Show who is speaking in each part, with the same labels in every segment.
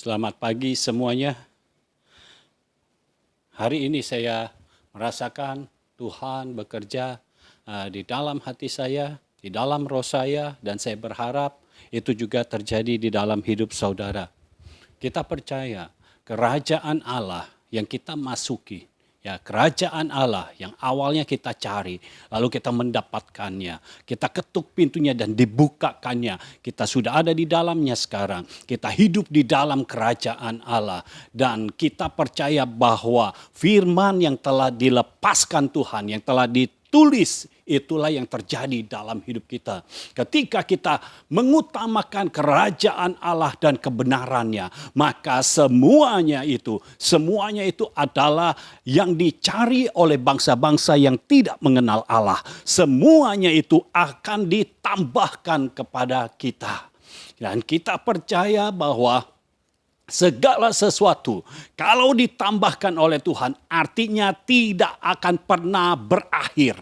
Speaker 1: Selamat pagi semuanya. Hari ini saya merasakan Tuhan bekerja di dalam hati saya, di dalam roh saya, dan saya berharap itu juga terjadi di dalam hidup saudara. Kita percaya kerajaan Allah yang kita masuki, ya, kerajaan Allah yang awalnya kita cari, lalu kita mendapatkannya. Kita ketuk pintunya dan dibukakannya. Kita sudah ada di dalamnya sekarang. Kita hidup di dalam kerajaan Allah. Dan kita percaya bahwa firman yang telah dilepaskan Tuhan, yang telah ditulis, itulah yang terjadi dalam hidup kita. Ketika kita mengutamakan kerajaan Allah dan kebenarannya, maka semuanya itu adalah yang dicari oleh bangsa-bangsa yang tidak mengenal Allah. Semuanya itu akan ditambahkan kepada kita. Dan kita percaya bahwa segala sesuatu kalau ditambahkan oleh Tuhan artinya tidak akan pernah berakhir.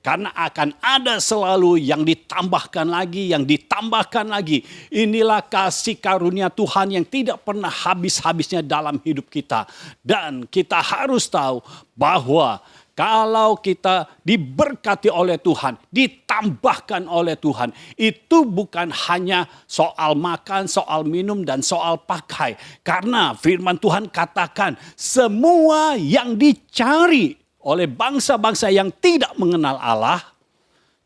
Speaker 1: Karena akan ada selalu yang ditambahkan lagi, yang ditambahkan lagi. Inilah kasih karunia Tuhan yang tidak pernah habis-habisnya dalam hidup kita. Dan kita harus tahu bahwa kalau kita diberkati oleh Tuhan, ditambahkan oleh Tuhan, itu bukan hanya soal makan, soal minum, dan soal pakai. Karena firman Tuhan katakan semua yang dicari oleh bangsa-bangsa yang tidak mengenal Allah.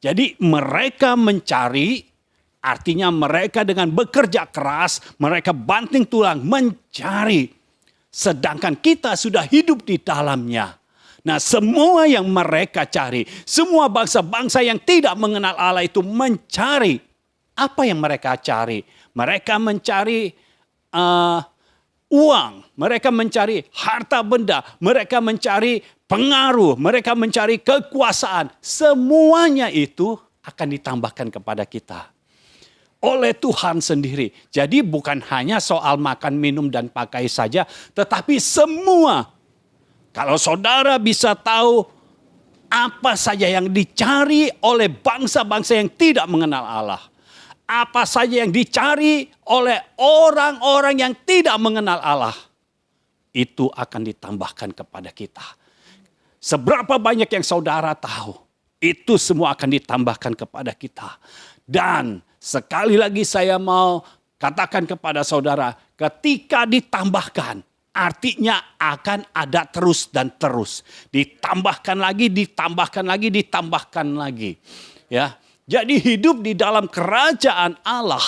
Speaker 1: Jadi mereka mencari, artinya mereka dengan bekerja keras, mereka banting tulang mencari. Sedangkan kita sudah hidup di dalamnya. Nah, semua yang mereka cari, semua bangsa-bangsa yang tidak mengenal Allah itu mencari. Apa yang mereka cari? Mereka mencari uang, mereka mencari harta benda, mereka mencari pengaruh, mereka mencari kekuasaan. Semuanya itu akan ditambahkan kepada kita oleh Tuhan sendiri. Jadi bukan hanya soal makan, minum, dan pakai saja, tetapi semua. Kalau saudara bisa tahu apa saja yang dicari oleh bangsa-bangsa yang tidak mengenal Allah, apa saja yang dicari oleh orang-orang yang tidak mengenal Allah, itu akan ditambahkan kepada kita. Seberapa banyak yang saudara tahu, itu semua akan ditambahkan kepada kita. Dan sekali lagi saya mau katakan kepada saudara, ketika ditambahkan, artinya akan ada terus dan terus. Ditambahkan lagi, ditambahkan lagi, ditambahkan lagi. Ya, jadi hidup di dalam kerajaan Allah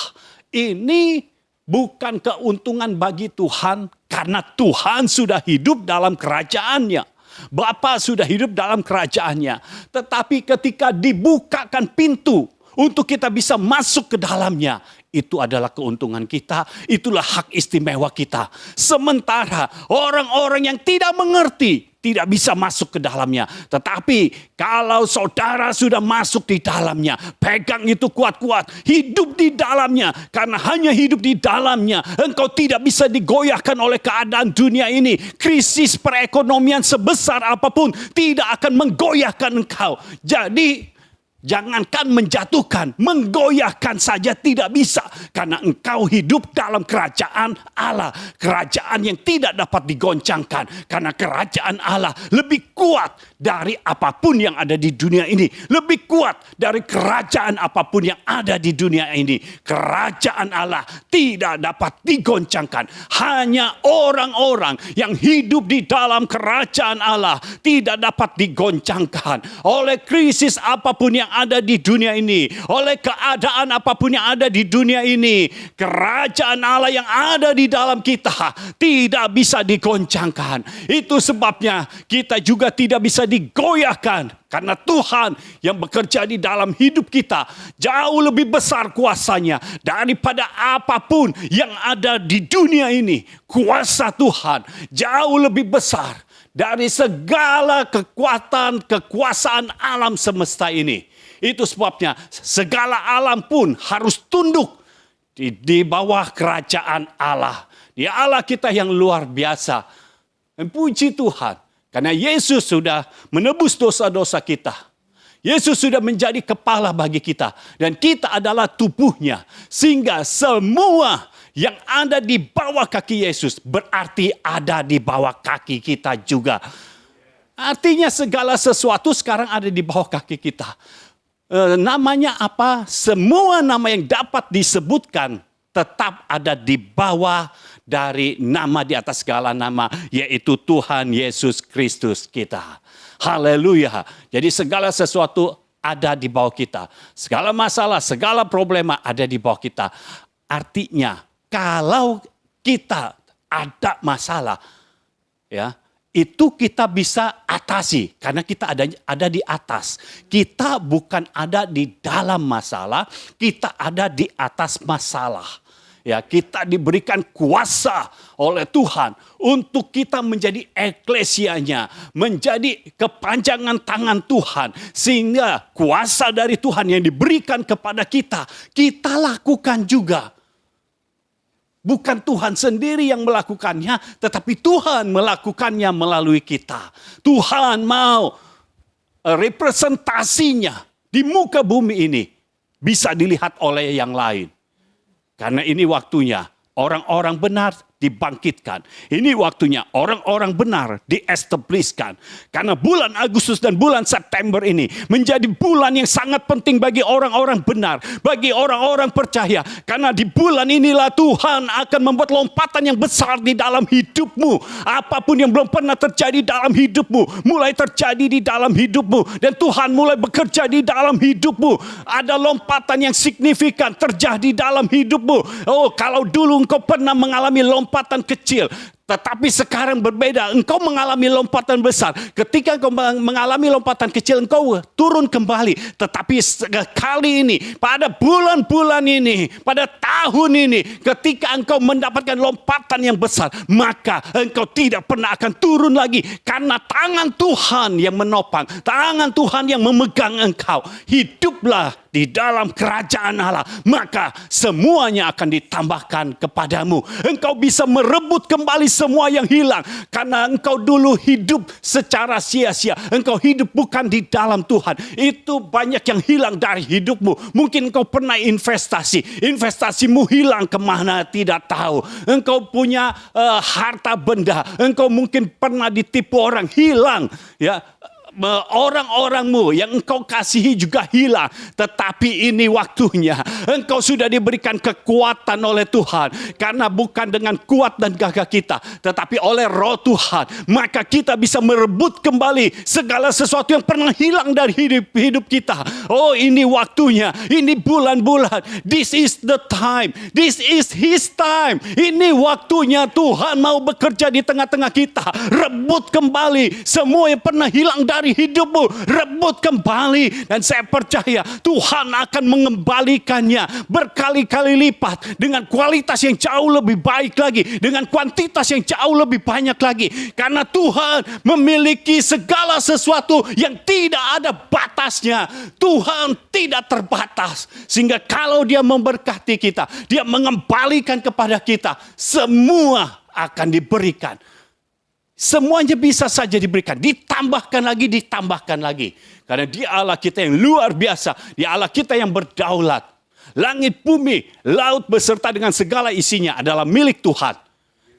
Speaker 1: ini bukan keuntungan bagi Tuhan, karena Tuhan sudah hidup dalam kerajaannya. Bapa sudah hidup dalam kerajaannya. Tetapi ketika dibukakan pintu untuk kita bisa masuk ke dalamnya, itu adalah keuntungan kita, itulah hak istimewa kita. Sementara orang-orang yang tidak mengerti tidak bisa masuk ke dalamnya. Tetapi kalau saudara sudah masuk di dalamnya, pegang itu kuat-kuat, hidup di dalamnya. Karena hanya hidup di dalamnya, engkau tidak bisa digoyahkan oleh keadaan dunia ini. Krisis perekonomian sebesar apapun tidak akan menggoyahkan engkau. Jadi jangankan menjatuhkan, menggoyahkan saja tidak bisa. Karena engkau hidup dalam kerajaan Allah. Kerajaan yang tidak dapat digoncangkan. Karena kerajaan Allah lebih kuat dari apapun yang ada di dunia ini. Lebih kuat dari kerajaan apapun yang ada di dunia ini. Kerajaan Allah tidak dapat digoncangkan. Hanya orang-orang yang hidup di dalam kerajaan Allah tidak dapat digoncangkan oleh krisis apapun yang ada di dunia ini, oleh keadaan apapun yang ada di dunia ini. Kerajaan Allah yang ada di dalam kita tidak bisa digoncangkan. Itu sebabnya kita juga tidak bisa digoyahkan, karena Tuhan yang bekerja di dalam hidup kita jauh lebih besar kuasanya daripada apapun yang ada di dunia ini. Kuasa Tuhan jauh lebih besar dari segala kekuatan, kekuasaan alam semesta ini. Itu sebabnya segala alam pun harus tunduk di bawah kerajaan Allah. Dia Allah kita yang luar biasa. Dan puji Tuhan, karena Yesus sudah menebus dosa-dosa kita. Yesus sudah menjadi kepala bagi kita. Dan kita adalah tubuhnya. Sehingga semua yang ada di bawah kaki Yesus berarti ada di bawah kaki kita juga. Artinya segala sesuatu sekarang ada di bawah kaki kita. Namanya apa? Semua nama yang dapat disebutkan tetap ada di bawah dari nama di atas segala nama, yaitu Tuhan Yesus Kristus kita. Haleluya. Jadi segala sesuatu ada di bawah kita. Segala masalah, segala problema ada di bawah kita. Artinya kalau kita ada masalah, ya, itu kita bisa atasi karena kita ada di atas. Kita bukan ada di dalam masalah, kita ada di atas masalah. Ya, kita diberikan kuasa oleh Tuhan untuk kita menjadi eklesianya, menjadi kepanjangan tangan Tuhan, sehingga kuasa dari Tuhan yang diberikan kepada kita, kita lakukan juga. Bukan Tuhan sendiri yang melakukannya, tetapi Tuhan melakukannya melalui kita. Tuhan mau representasinya di muka bumi ini bisa dilihat oleh yang lain. Karena ini waktunya orang-orang benar dibangkitkan. Ini waktunya orang-orang benar di-establishkan. Karena bulan Agustus dan bulan September ini menjadi bulan yang sangat penting bagi orang-orang benar. Bagi orang-orang percaya. Karena di bulan inilah Tuhan akan membuat lompatan yang besar di dalam hidupmu. Apapun yang belum pernah terjadi dalam hidupmu, mulai terjadi di dalam hidupmu. Dan Tuhan mulai bekerja di dalam hidupmu. Ada lompatan yang signifikan terjadi dalam hidupmu. Oh, kalau dulu engkau pernah mengalami lompatan kecil, tetapi sekarang berbeda. Engkau mengalami lompatan besar. Ketika engkau mengalami lompatan kecil, engkau turun kembali. Tetapi kali ini, pada bulan-bulan ini, pada tahun ini, ketika engkau mendapatkan lompatan yang besar, maka engkau tidak pernah akan turun lagi. Karena tangan Tuhan yang menopang, tangan Tuhan yang memegang engkau. Hiduplah di dalam kerajaan Allah, maka semuanya akan ditambahkan kepadamu. Engkau bisa merebut kembali semua yang hilang, karena engkau dulu hidup secara sia-sia. Engkau hidup bukan di dalam Tuhan. Itu banyak yang hilang dari hidupmu. Mungkin engkau pernah investasimu hilang kemana tidak tahu. Engkau punya harta benda, engkau mungkin pernah ditipu orang, hilang, ya. Orang-orangmu yang engkau kasihi juga hilang. Tetapi ini waktunya. Engkau sudah diberikan kekuatan oleh Tuhan. Karena bukan dengan kuat dan gagah kita, tetapi oleh Roh Tuhan. Maka kita bisa merebut kembali segala sesuatu yang pernah hilang dari hidup kita. Oh, ini waktunya. Ini bulan-bulan. This is the time. This is His time. Ini waktunya Tuhan mau bekerja di tengah-tengah kita. Rebut kembali semua yang pernah hilang dari hidupmu, rebut kembali, dan saya percaya Tuhan akan mengembalikannya berkali-kali lipat dengan kualitas yang jauh lebih baik lagi, dengan kuantitas yang jauh lebih banyak lagi, karena Tuhan memiliki segala sesuatu yang tidak ada batasnya. Tuhan tidak terbatas, sehingga kalau Dia memberkati kita, Dia mengembalikan kepada kita, semua akan diberikan. Semuanya bisa saja diberikan. Ditambahkan lagi. Karena Dia Allah kita yang luar biasa. Dia Allah kita yang berdaulat. Langit, bumi, laut beserta dengan segala isinya adalah milik Tuhan.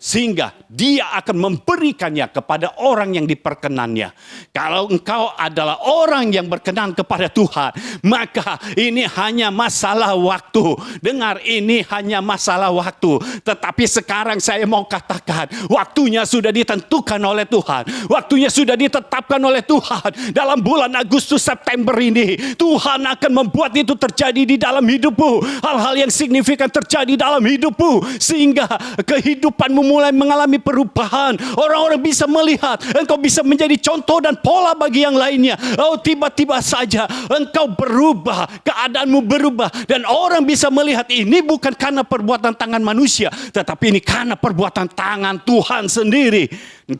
Speaker 1: Sehingga Dia akan memberikannya kepada orang yang diperkenannya. Kalau engkau adalah orang yang berkenan kepada Tuhan, maka ini hanya masalah waktu. Dengar, ini hanya masalah waktu. Tetapi sekarang saya mau katakan, waktunya sudah ditentukan oleh Tuhan. Waktunya sudah ditetapkan oleh Tuhan. Dalam bulan Agustus September ini, Tuhan akan membuat itu terjadi di dalam hidupmu. Hal-hal yang signifikan terjadi dalam hidupmu. Sehingga kehidupanmu mulai mengalami perubahan. Orang-orang bisa melihat engkau bisa menjadi contoh dan pola bagi yang lainnya. Oh, tiba-tiba saja engkau berubah, keadaanmu berubah, dan orang bisa melihat ini bukan karena perbuatan tangan manusia, tetapi ini karena perbuatan tangan Tuhan sendiri.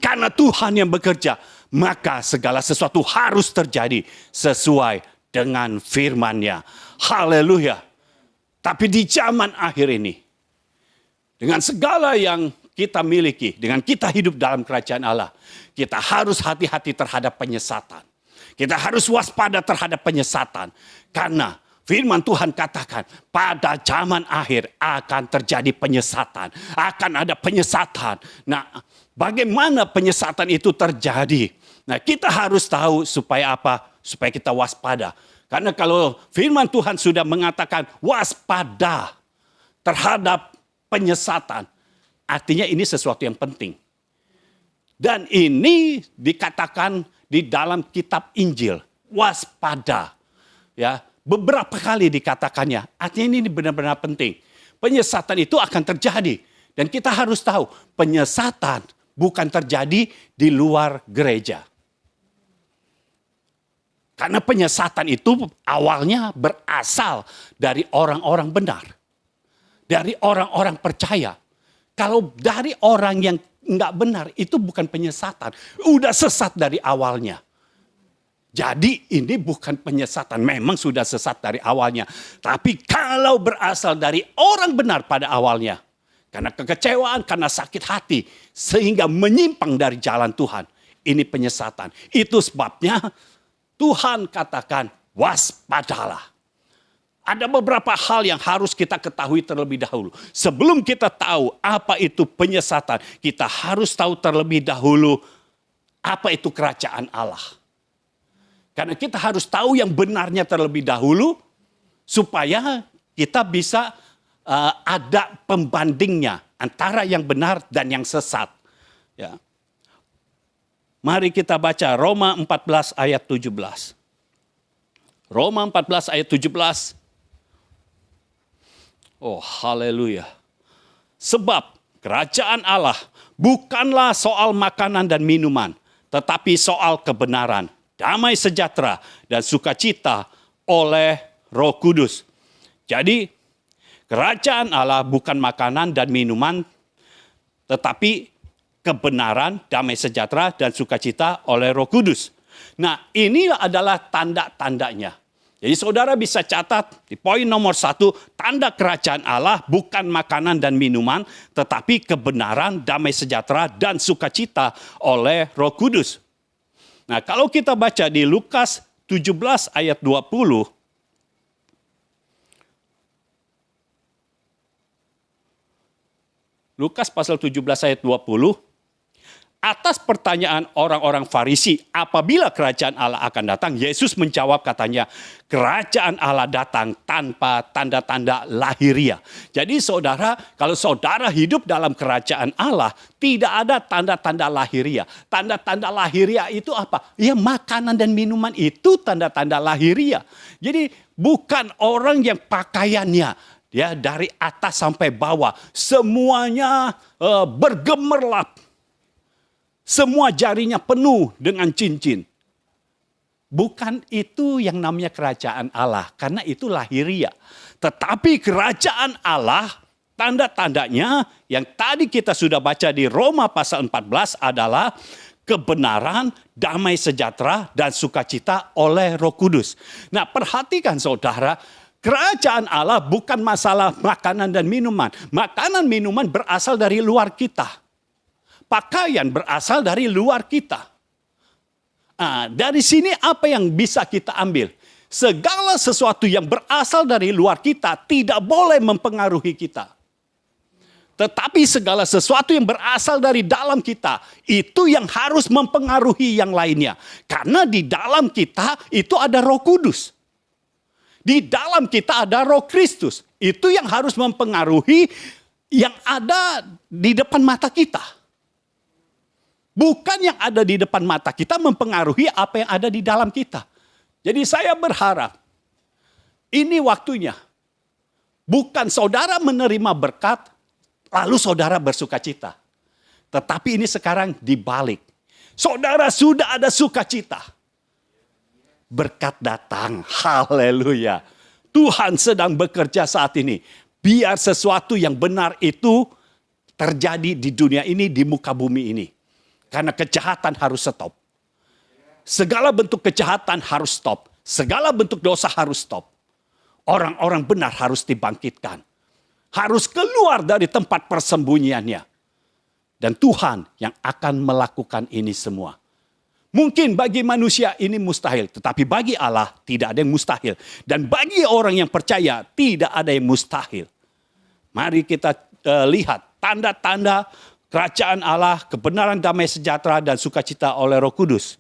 Speaker 1: Karena Tuhan yang bekerja, maka segala sesuatu harus terjadi sesuai dengan firman-Nya. Haleluya. Tapi di zaman akhir ini, dengan segala yang kita miliki, dengan kita hidup dalam kerajaan Allah, kita harus hati-hati terhadap penyesatan. Kita harus waspada terhadap penyesatan. Karena firman Tuhan katakan, pada zaman akhir akan terjadi penyesatan. Akan ada penyesatan. Nah, bagaimana penyesatan itu terjadi? Nah, kita harus tahu supaya apa? Supaya kita waspada. Karena kalau firman Tuhan sudah mengatakan waspada terhadap penyesatan, artinya ini sesuatu yang penting. Dan ini dikatakan di dalam kitab Injil, waspada. Ya, beberapa kali dikatakannya, artinya ini benar-benar penting. Penyesatan itu akan terjadi. Dan kita harus tahu, penyesatan bukan terjadi di luar gereja. Karena penyesatan itu awalnya berasal dari orang-orang benar. Dari orang-orang percaya. Kalau dari orang yang enggak benar, itu bukan penyesatan. Udah sesat dari awalnya. Jadi ini bukan penyesatan. Memang sudah sesat dari awalnya. Tapi kalau berasal dari orang benar pada awalnya. Karena kekecewaan, karena sakit hati. Sehingga menyimpang dari jalan Tuhan. Ini penyesatan. Itu sebabnya Tuhan katakan waspadalah. Ada beberapa hal yang harus kita ketahui terlebih dahulu. Sebelum kita tahu apa itu penyesatan, kita harus tahu terlebih dahulu apa itu kerajaan Allah. Karena kita harus tahu yang benarnya terlebih dahulu, supaya kita bisa ada pembandingnya antara yang benar dan yang sesat. Ya. Mari kita baca Roma 14 ayat 17. Roma 14 ayat 17. Oh, haleluya. Sebab kerajaan Allah bukanlah soal makanan dan minuman, tetapi soal kebenaran, damai sejahtera, dan sukacita oleh Roh Kudus. Jadi, kerajaan Allah bukan makanan dan minuman, tetapi kebenaran, damai sejahtera, dan sukacita oleh Roh Kudus. Nah, inilah adalah tanda-tandanya. Jadi saudara bisa catat di poin nomor 1, tanda kerajaan Allah bukan makanan dan minuman, tetapi kebenaran, damai sejahtera, dan sukacita oleh Roh Kudus. Nah, kalau kita baca di Lukas 17 ayat 20, Lukas pasal 17 ayat 20, atas pertanyaan orang-orang Farisi, apabila kerajaan Allah akan datang, Yesus menjawab katanya, kerajaan Allah datang tanpa tanda-tanda lahiriah. Jadi saudara, kalau saudara hidup dalam kerajaan Allah, tidak ada tanda-tanda lahiriah. Tanda-tanda lahiriah itu apa? Ya, makanan dan minuman itu tanda-tanda lahiriah. Jadi bukan orang yang pakaiannya, ya, dari atas sampai bawah, semuanya bergemerlap. Semua jarinya penuh dengan cincin. Bukan itu yang namanya kerajaan Allah. Karena itu lahiriah. Tetapi kerajaan Allah, tanda-tandanya yang tadi kita sudah baca di Roma pasal 14 adalah kebenaran, damai sejahtera, dan sukacita oleh Roh Kudus. Nah, perhatikan saudara, kerajaan Allah bukan masalah makanan dan minuman. Makanan minuman berasal dari luar kita. Pakaian berasal dari luar kita. Nah, dari sini apa yang bisa kita ambil? Segala sesuatu yang berasal dari luar kita tidak boleh mempengaruhi kita. Tetapi segala sesuatu yang berasal dari dalam kita, itu yang harus mempengaruhi yang lainnya. Karena di dalam kita itu ada Roh Kudus. Di dalam kita ada Roh Kristus. Itu yang harus mempengaruhi yang ada di depan mata kita. Bukan yang ada di depan mata kita mempengaruhi apa yang ada di dalam kita. Jadi saya berharap ini waktunya. Bukan saudara menerima berkat, lalu saudara bersukacita. Tetapi ini sekarang dibalik. Saudara sudah ada sukacita. Berkat datang. Haleluya. Tuhan sedang bekerja saat ini. Biar sesuatu yang benar itu terjadi di dunia ini, di muka bumi ini. Karena kejahatan harus stop. Segala bentuk kejahatan harus stop. Segala bentuk dosa harus stop. Orang-orang benar harus dibangkitkan. Harus keluar dari tempat persembunyiannya. Dan Tuhan yang akan melakukan ini semua. Mungkin bagi manusia ini mustahil, tetapi bagi Allah tidak ada yang mustahil. Dan bagi orang yang percaya tidak ada yang mustahil. Mari kita lihat tanda-tanda kerajaan Allah, kebenaran, damai sejahtera, dan sukacita oleh Roh Kudus.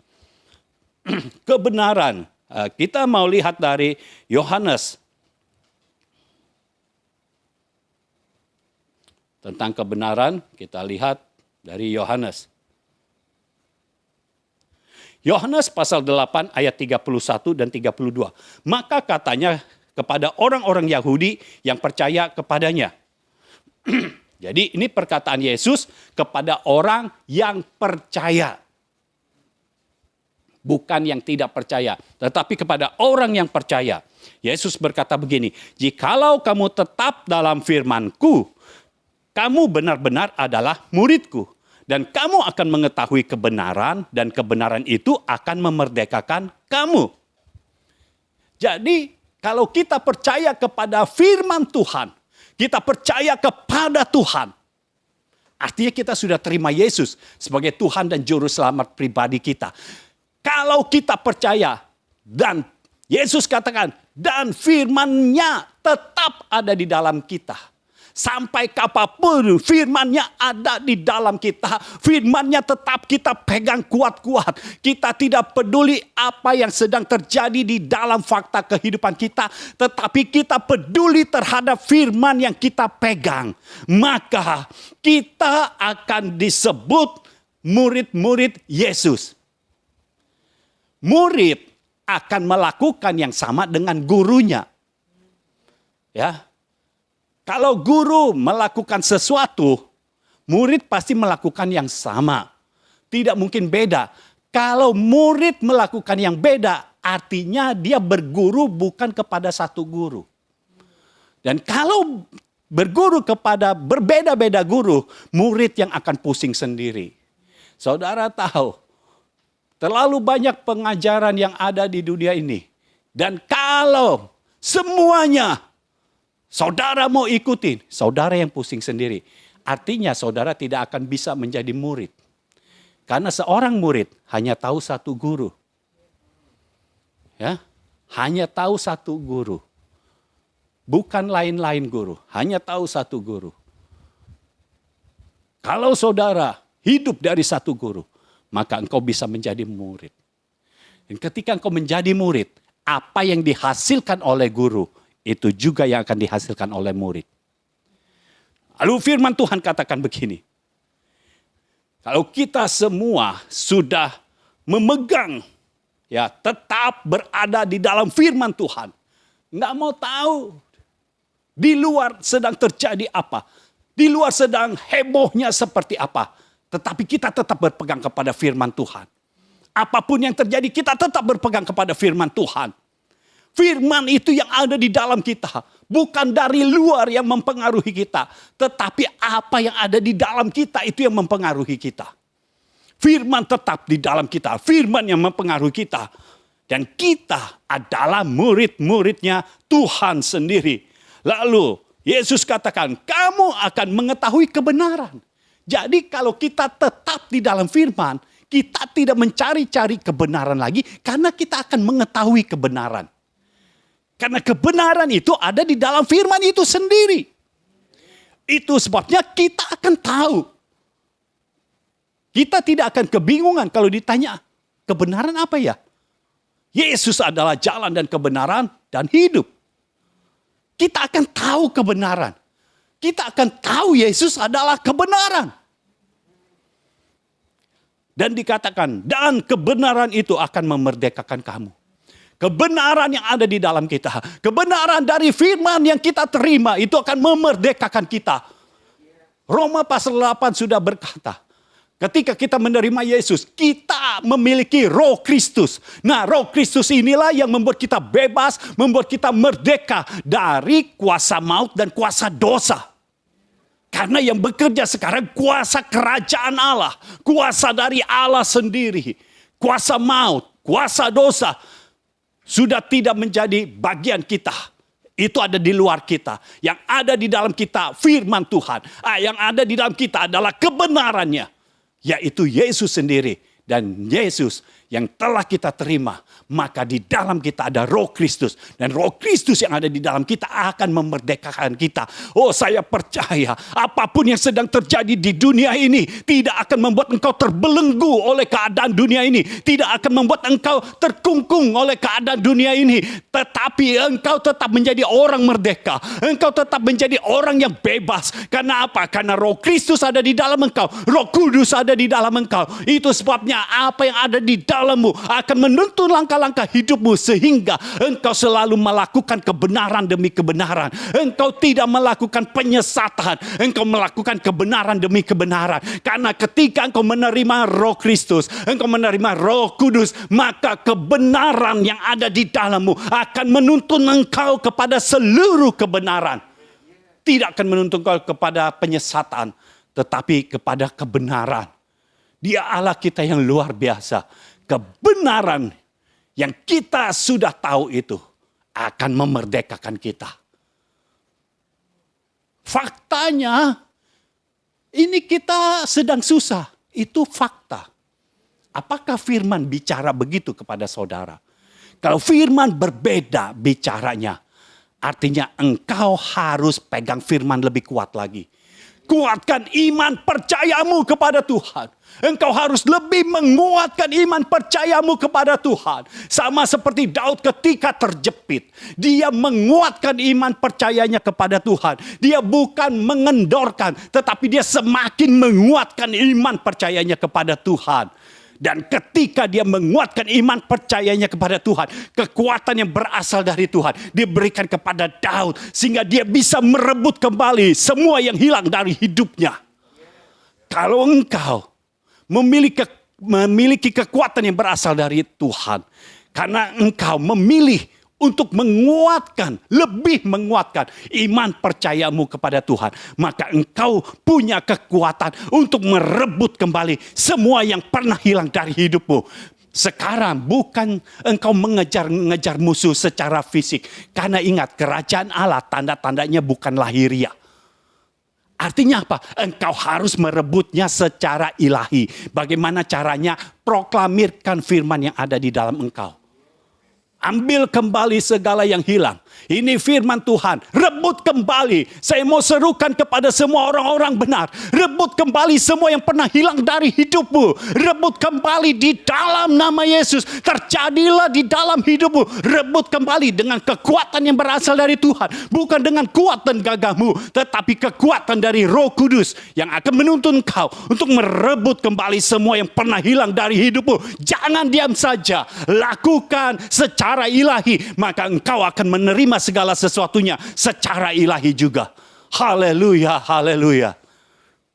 Speaker 1: Kebenaran, kita mau lihat dari Yohanes. Tentang kebenaran, kita lihat dari Yohanes. Yohanes pasal 8 ayat 31 dan 32. Maka katanya kepada orang-orang Yahudi yang percaya kepadanya. Jadi ini perkataan Yesus kepada orang yang percaya. Bukan yang tidak percaya, tetapi kepada orang yang percaya. Yesus berkata begini, "Jikalau kamu tetap dalam firman-Ku, kamu benar-benar adalah murid-Ku. Dan kamu akan mengetahui kebenaran, dan kebenaran itu akan memerdekakan kamu." Jadi kalau kita percaya kepada firman Tuhan, kita percaya kepada Tuhan, artinya kita sudah terima Yesus sebagai Tuhan dan Juru Selamat pribadi kita. Kalau kita percaya, dan Yesus katakan, dan firman-Nya tetap ada di dalam kita. Sampai kapanpun firman-Nya ada di dalam kita. Firman-Nya tetap kita pegang kuat-kuat. Kita tidak peduli apa yang sedang terjadi di dalam fakta kehidupan kita. Tetapi kita peduli terhadap firman yang kita pegang. Maka kita akan disebut murid-murid Yesus. Murid akan melakukan yang sama dengan gurunya. Ya. Kalau guru melakukan sesuatu, murid pasti melakukan yang sama. Tidak mungkin beda. Kalau murid melakukan yang beda, artinya dia berguru bukan kepada satu guru. Dan kalau berguru kepada berbeda-beda guru, murid yang akan pusing sendiri. Saudara tahu, terlalu banyak pengajaran yang ada di dunia ini. Dan kalau semuanya saudara mau ikutin, saudara yang pusing sendiri. Artinya saudara tidak akan bisa menjadi murid. Karena seorang murid hanya tahu satu guru. Ya, hanya tahu satu guru. Bukan lain-lain guru, hanya tahu satu guru. Kalau saudara hidup dari satu guru, maka engkau bisa menjadi murid. Dan ketika engkau menjadi murid, apa yang dihasilkan oleh guru, itu juga yang akan dihasilkan oleh murid. Lalu firman Tuhan katakan begini. Kalau kita semua sudah memegang, ya tetap berada di dalam firman Tuhan. Nggak mau tahu di luar sedang terjadi apa. Di luar sedang hebohnya seperti apa. Tetapi kita tetap berpegang kepada firman Tuhan. Apapun yang terjadi kita tetap berpegang kepada firman Tuhan. Firman itu yang ada di dalam kita. Bukan dari luar yang mempengaruhi kita. Tetapi apa yang ada di dalam kita itu yang mempengaruhi kita. Firman tetap di dalam kita. Firman yang mempengaruhi kita. Dan kita adalah murid-muridnya Tuhan sendiri. Lalu Yesus katakan, kamu akan mengetahui kebenaran. Jadi kalau kita tetap di dalam firman, kita tidak mencari-cari kebenaran lagi. Karena kita akan mengetahui kebenaran. Karena kebenaran itu ada di dalam firman itu sendiri. Itu sebabnya kita akan tahu. Kita tidak akan kebingungan kalau ditanya, kebenaran apa ya? Yesus adalah jalan dan kebenaran dan hidup. Kita akan tahu kebenaran. Kita akan tahu Yesus adalah kebenaran. Dan dikatakan, dan kebenaran itu akan memerdekakan kamu. Kebenaran yang ada di dalam kita. Kebenaran dari firman yang kita terima itu akan memerdekakan kita. Roma pasal 8 sudah berkata, ketika kita menerima Yesus, kita memiliki Roh Kristus. Nah, Roh Kristus inilah yang membuat kita bebas, membuat kita merdeka dari kuasa maut dan kuasa dosa. Karena yang bekerja sekarang kuasa kerajaan Allah, kuasa dari Allah sendiri, kuasa maut, kuasa dosa, sudah tidak menjadi bagian kita. Itu ada di luar kita. Yang ada di dalam kita firman Tuhan. Yang ada di dalam kita adalah kebenarannya. Yaitu Yesus sendiri. Dan Yesus yang telah kita terima, maka di dalam kita ada Roh Kristus. Dan Roh Kristus yang ada di dalam kita akan memerdekakan kita. Oh, saya percaya apapun yang sedang terjadi di dunia ini tidak akan membuat engkau terbelenggu oleh keadaan dunia ini. Tidak akan membuat engkau terkungkung oleh keadaan dunia ini. Tetapi engkau tetap menjadi orang merdeka. Engkau tetap menjadi orang yang bebas. Karena apa? Karena Roh Kristus ada di dalam engkau. Roh Kudus ada di dalam engkau. Itu sebabnya apa yang ada di dalammu akan menuntun langkah-langkah hidupmu sehingga engkau selalu melakukan kebenaran demi kebenaran. Engkau tidak melakukan penyesatan. Engkau melakukan kebenaran demi kebenaran. Karena ketika engkau menerima Roh Kristus, engkau menerima Roh Kudus, maka kebenaran yang ada di dalammu akan menuntun engkau kepada seluruh kebenaran. Tidak akan menuntun engkau kepada penyesatan, tetapi kepada kebenaran. Dia Allah kita yang luar biasa. Kebenaran yang kita sudah tahu itu akan memerdekakan kita. Faktanya, ini kita sedang susah. Itu fakta. Apakah firman bicara begitu kepada saudara? Kalau firman berbeda bicaranya, artinya engkau harus pegang firman lebih kuat lagi. Kuatkan iman percayamu kepada Tuhan. Engkau harus lebih menguatkan iman percayamu kepada Tuhan. Sama seperti Daud ketika terjepit. Dia menguatkan iman percayanya kepada Tuhan. Dia bukan mengendorkan, tetapi dia semakin menguatkan iman percayanya kepada Tuhan. Dan ketika dia menguatkan iman percayanya kepada Tuhan, kekuatan yang berasal dari Tuhan diberikan kepada Daud sehingga dia bisa merebut kembali semua yang hilang dari hidupnya. Kalau engkau memiliki kekuatan yang berasal dari Tuhan, karena engkau memilih untuk menguatkan, lebih menguatkan iman percayamu kepada Tuhan, maka engkau punya kekuatan untuk merebut kembali semua yang pernah hilang dari hidupmu. Sekarang bukan engkau mengejar musuh secara fisik, karena ingat kerajaan Allah tanda-tandanya bukan lahiriah. Artinya apa? Engkau harus merebutnya secara ilahi. Bagaimana caranya? Proklamirkan firman yang ada di dalam engkau. Ambil kembali segala yang hilang. Ini firman Tuhan. Rebut kembali. Saya mau serukan kepada semua orang-orang benar. Rebut kembali semua yang pernah hilang dari hidupmu. Rebut kembali di dalam nama Yesus. Terjadilah di dalam hidupmu. Rebut kembali dengan kekuatan yang berasal dari Tuhan. Bukan dengan kekuatan gagahmu. Tetapi kekuatan dari Roh Kudus. Yang akan menuntun kau untuk merebut kembali semua yang pernah hilang dari hidupmu. Jangan diam saja. Lakukan secara ilahi, maka engkau akan menerima segala sesuatunya secara ilahi juga. Haleluya, haleluya.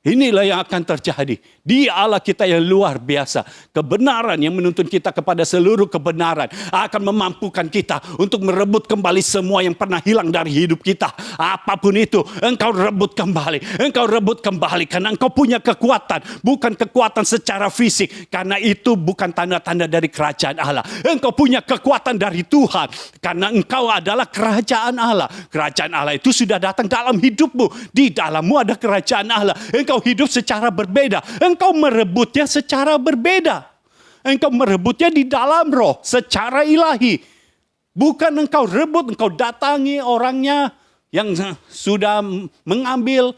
Speaker 1: Inilah yang akan terjadi. Dia Allah kita yang luar biasa. Kebenaran yang menuntun kita kepada seluruh kebenaran akan memampukan kita untuk merebut kembali semua yang pernah hilang dari hidup kita. Apapun itu, engkau rebut kembali. Engkau rebut kembali karena engkau punya kekuatan. Bukan kekuatan secara fisik. Karena itu bukan tanda-tanda dari kerajaan Allah. Engkau punya kekuatan dari Tuhan. Karena engkau adalah kerajaan Allah. Kerajaan Allah itu sudah datang dalam hidupmu. Di dalammu ada kerajaan Allah. Engkau hidup secara berbeda. Engkau merebutnya secara berbeda. Engkau merebutnya di dalam roh secara ilahi. Bukan engkau rebut, engkau datangi orangnya yang sudah mengambil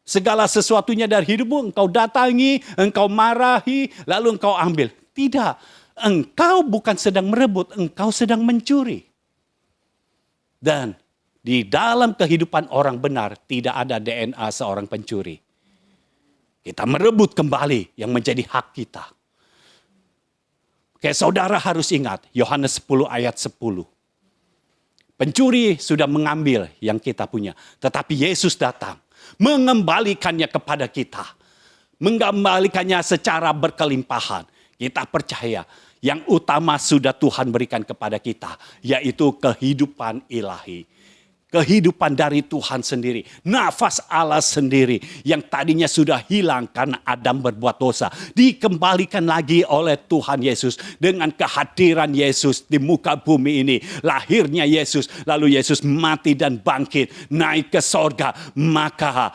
Speaker 1: segala sesuatunya dari hidupmu. Engkau datangi, engkau marahi, lalu engkau ambil. Tidak. Engkau bukan sedang merebut, engkau sedang mencuri. Dan di dalam kehidupan orang benar tidak ada DNA seorang pencuri. Kita merebut kembali yang menjadi hak kita. Oke, saudara harus ingat Yohanes 10 ayat 10. Pencuri sudah mengambil yang kita punya. Tetapi Yesus datang mengembalikannya kepada kita. Mengembalikannya secara berkelimpahan. Kita percaya yang utama sudah Tuhan berikan kepada kita. Yaitu kehidupan ilahi. Kehidupan dari Tuhan sendiri. Nafas Allah sendiri. Yang tadinya sudah hilang karena Adam berbuat dosa. Dikembalikan lagi oleh Tuhan Yesus. Dengan kehadiran Yesus di muka bumi ini. Lahirnya Yesus. Lalu Yesus mati dan bangkit. Naik ke sorga. Maka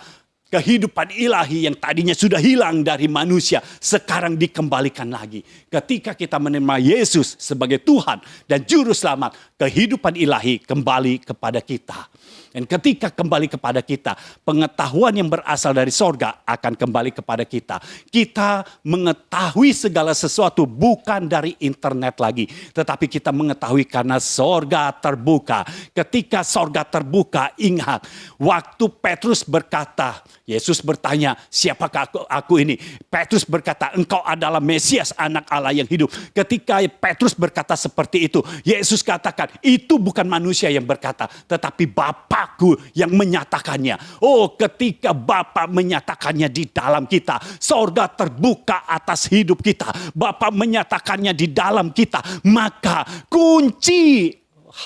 Speaker 1: Kehidupan ilahi yang tadinya sudah hilang dari manusia, sekarang dikembalikan lagi. Ketika kita menerima Yesus sebagai Tuhan dan Juru Selamat, kehidupan ilahi kembali kepada kita. Dan ketika kembali kepada kita, pengetahuan yang berasal dari sorga akan kembali kepada kita. Kita mengetahui segala sesuatu bukan dari internet lagi, tetapi kita mengetahui karena sorga terbuka. Ketika sorga terbuka, ingat, waktu Petrus berkata, Yesus bertanya, siapakah aku ini? Petrus berkata, engkau adalah Mesias, anak Allah yang hidup. Ketika Petrus berkata seperti itu, Yesus katakan, itu bukan manusia yang berkata, tetapi Bapakku yang menyatakannya. Oh, ketika Bapa menyatakannya di dalam kita, sorga terbuka atas hidup kita. Bapa menyatakannya di dalam kita, maka kunci,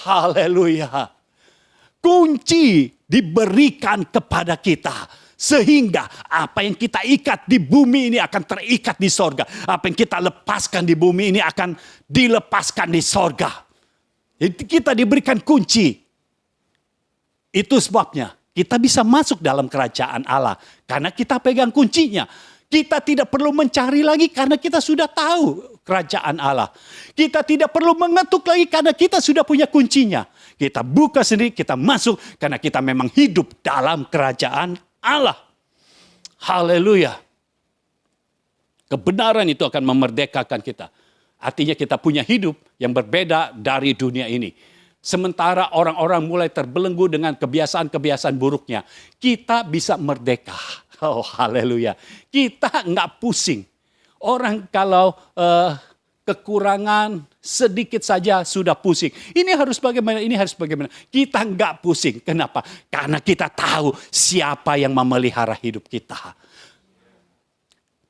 Speaker 1: haleluya, kunci diberikan kepada kita. Sehingga apa yang kita ikat di bumi ini akan terikat di sorga. Apa yang kita lepaskan di bumi ini akan dilepaskan di sorga. Jadi kita diberikan kunci. Itu sebabnya kita bisa masuk dalam kerajaan Allah. Karena kita pegang kuncinya. Kita tidak perlu mencari lagi karena kita sudah tahu kerajaan Allah. Kita tidak perlu mengetuk lagi karena kita sudah punya kuncinya. Kita buka sendiri, kita masuk karena kita memang hidup dalam kerajaan Allah. Haleluya. Kebenaran itu akan memerdekakan kita. Artinya kita punya hidup yang berbeda dari dunia ini. Sementara orang-orang mulai terbelenggu dengan kebiasaan-kebiasaan buruknya, kita bisa merdeka. Oh, haleluya. Kita nggak pusing. Orang kalau kekurangan sedikit saja sudah pusing. Ini harus bagaimana, ini harus bagaimana. Kita nggak pusing. Kenapa? Karena kita tahu siapa yang memelihara hidup kita.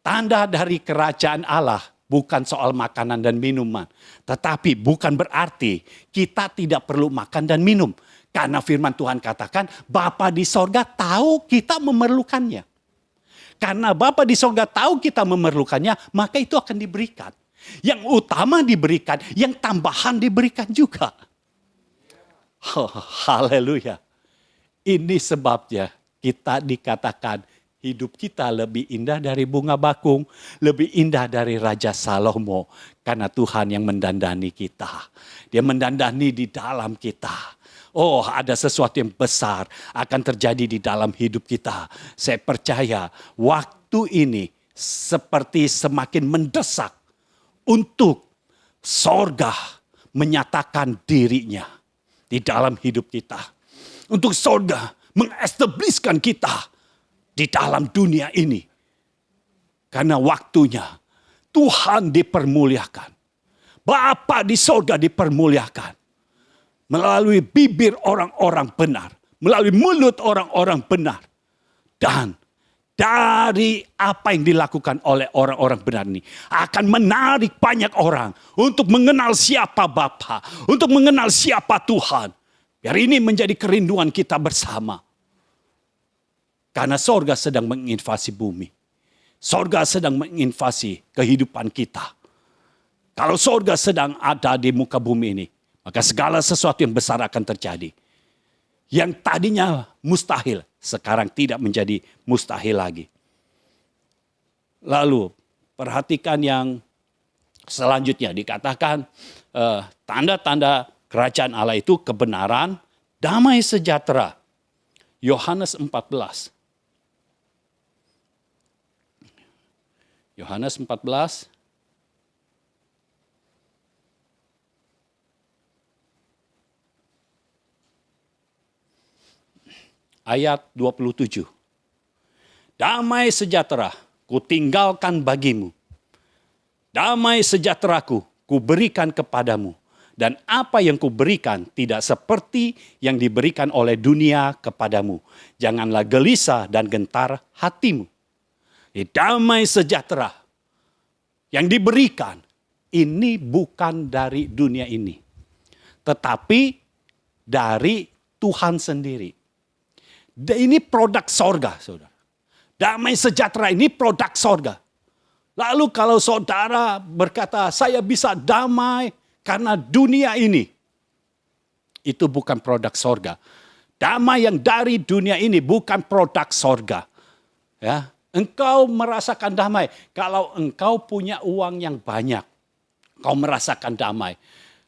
Speaker 1: Tanda dari kerajaan Allah bukan soal makanan dan minuman. Tetapi bukan berarti kita tidak perlu makan dan minum. Karena firman Tuhan katakan, Bapa di sorga tahu kita memerlukannya. Karena Bapa di sorga tahu kita memerlukannya, maka itu akan diberikan. Yang utama diberikan, yang tambahan diberikan juga. Oh, haleluya. Ini sebabnya kita dikatakan hidup kita lebih indah dari bunga bakung, lebih indah dari Raja Salomo. Karena Tuhan yang mendandani kita. Dia mendandani di dalam kita. Oh, ada sesuatu yang besar akan terjadi di dalam hidup kita. Saya percaya waktu ini seperti semakin mendesak untuk sorga menyatakan dirinya di dalam hidup kita. Untuk sorga mengestabliskan kita di dalam dunia ini. Karena waktunya Tuhan dipermuliakan. Bapa di sorga dipermuliakan. Melalui bibir orang-orang benar. Melalui mulut orang-orang benar. Dan dari apa yang dilakukan oleh orang-orang benar ini akan menarik banyak orang untuk mengenal siapa Bapa, untuk mengenal siapa Tuhan. Biar ini menjadi kerinduan kita bersama. Karena sorga sedang menginvasi bumi. Sorga sedang menginvasi kehidupan kita. Kalau sorga sedang ada di muka bumi ini, maka segala sesuatu yang besar akan terjadi. Yang tadinya mustahil, sekarang tidak menjadi mustahil lagi. Lalu perhatikan yang selanjutnya dikatakan tanda-tanda kerajaan Allah itu kebenaran, damai sejahtera. Yohanes 14. Yohanes 14. Ayat 27. Damai sejahtera ku tinggalkan bagimu. Damai sejahteraku ku berikan kepadamu. Dan apa yang ku berikan tidak seperti yang diberikan oleh dunia kepadamu. Janganlah gelisah dan gentar hatimu. Damai sejahtera yang diberikan ini bukan dari dunia ini. Tetapi dari Tuhan sendiri. Ini produk sorga, saudara. Damai sejahtera ini produk sorga. Lalu kalau saudara berkata, saya bisa damai karena dunia ini. Itu bukan produk sorga. Damai yang dari dunia ini bukan produk sorga. Ya, engkau merasakan damai kalau engkau punya uang yang banyak. Engkau merasakan damai.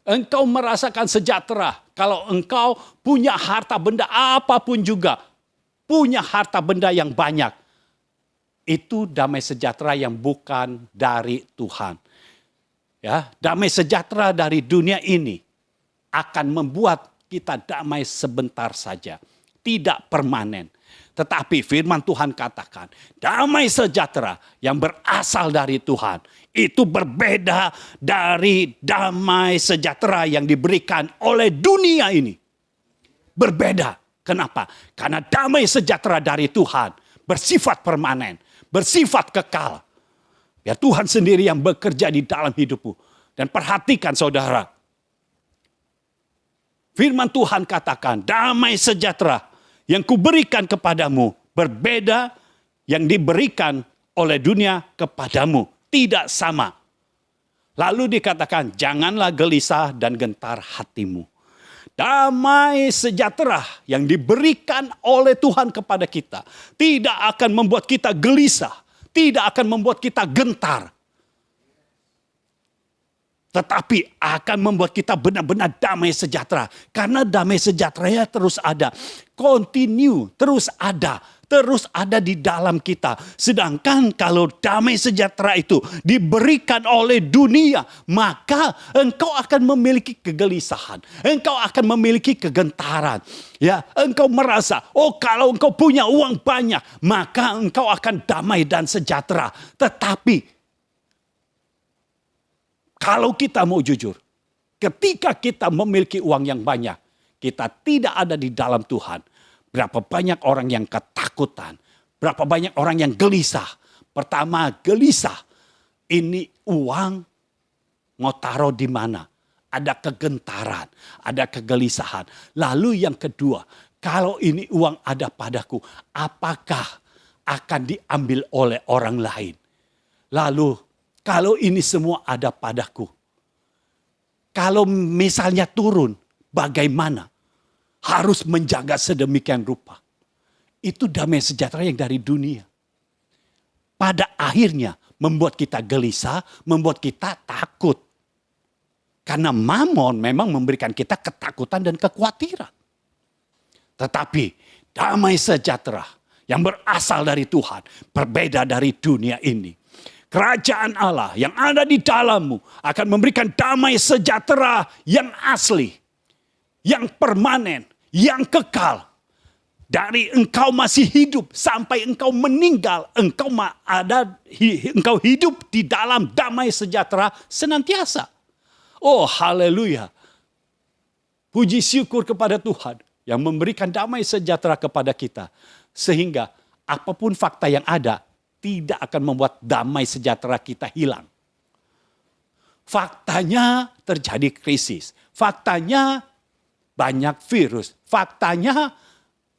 Speaker 1: Engkau merasakan sejahtera kalau engkau punya harta benda apapun juga. Punya harta benda yang banyak. Itu damai sejahtera yang bukan dari Tuhan. Ya, damai sejahtera dari dunia ini akan membuat kita damai sebentar saja. Tidak permanen. Tetapi firman Tuhan katakan, damai sejahtera yang berasal dari Tuhan. Itu berbeda dari damai sejahtera yang diberikan oleh dunia ini. Berbeda. Kenapa? Karena damai sejahtera dari Tuhan bersifat permanen, bersifat kekal. Ya, Tuhan sendiri yang bekerja di dalam hidupmu. Dan perhatikan saudara. Firman Tuhan katakan, damai sejahtera yang kuberikan kepadamu berbeda yang diberikan oleh dunia kepadamu. Tidak sama. Lalu dikatakan, janganlah gelisah dan gentar hatimu. Damai sejahtera yang diberikan oleh Tuhan kepada kita tidak akan membuat kita gelisah, tidak akan membuat kita gentar. Tetapi akan membuat kita benar-benar damai sejahtera. Karena damai sejahteranya terus ada. Continue, terus ada di dalam kita. Sedangkan kalau damai sejahtera itu diberikan oleh dunia, maka engkau akan memiliki kegelisahan. Engkau akan memiliki kegentaran. Ya, engkau merasa, oh kalau engkau punya uang banyak, maka engkau akan damai dan sejahtera. Tetapi kalau kita mau jujur, ketika kita memiliki uang yang banyak, kita tidak ada di dalam Tuhan. Berapa banyak orang yang ketakutan, berapa banyak orang yang gelisah. Pertama, gelisah. Ini uang mau taruh di mana? Ada kegentaran, ada kegelisahan. Lalu yang kedua, kalau ini uang ada padaku, apakah akan diambil oleh orang lain? Lalu, kalau ini semua ada padaku, kalau misalnya turun, bagaimana? Harus menjaga sedemikian rupa. Itu damai sejahtera yang dari dunia. Pada akhirnya membuat kita gelisah, membuat kita takut. Karena mamon memang memberikan kita ketakutan dan kekhawatiran. Tetapi damai sejahtera yang berasal dari Tuhan, berbeda dari dunia ini. Kerajaan Allah yang ada di dalammu akan memberikan damai sejahtera yang asli, yang permanen, yang kekal. Dari engkau masih hidup sampai engkau meninggal, engkau hidup di dalam damai sejahtera senantiasa. Oh haleluya. Puji syukur kepada Tuhan yang memberikan damai sejahtera kepada kita. Sehingga apapun fakta yang ada, tidak akan membuat damai sejahtera kita hilang. Faktanya terjadi krisis. Faktanya banyak virus. Faktanya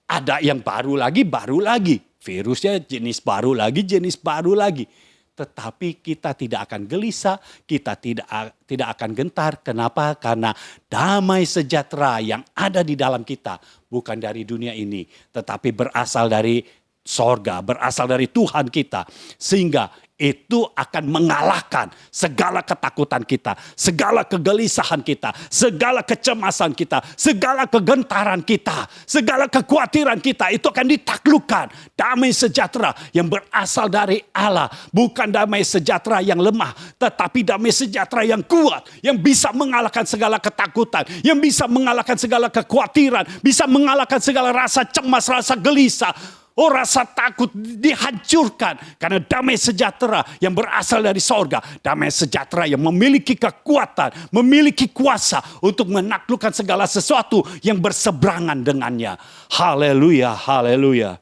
Speaker 1: ada yang baru lagi. Virusnya jenis baru lagi. Tetapi kita tidak akan gelisah, kita tidak akan gentar. Kenapa? Karena damai sejahtera yang ada di dalam kita bukan dari dunia ini, tetapi berasal dari sorga, berasal dari Tuhan kita. Sehingga itu akan mengalahkan segala ketakutan kita, segala kegelisahan kita, segala kecemasan kita, segala kegentaran kita, segala kekhawatiran kita. Itu akan ditaklukkan. Damai sejahtera yang berasal dari Allah. Bukan damai sejahtera yang lemah, tetapi damai sejahtera yang kuat. Yang bisa mengalahkan segala ketakutan, yang bisa mengalahkan segala kekhawatiran, bisa mengalahkan segala rasa cemas, rasa gelisah. Oh, rasa takut dihancurkan karena damai sejahtera yang berasal dari sorga. Damai sejahtera yang memiliki kekuatan, memiliki kuasa untuk menaklukkan segala sesuatu yang berseberangan dengannya. Haleluya, haleluya.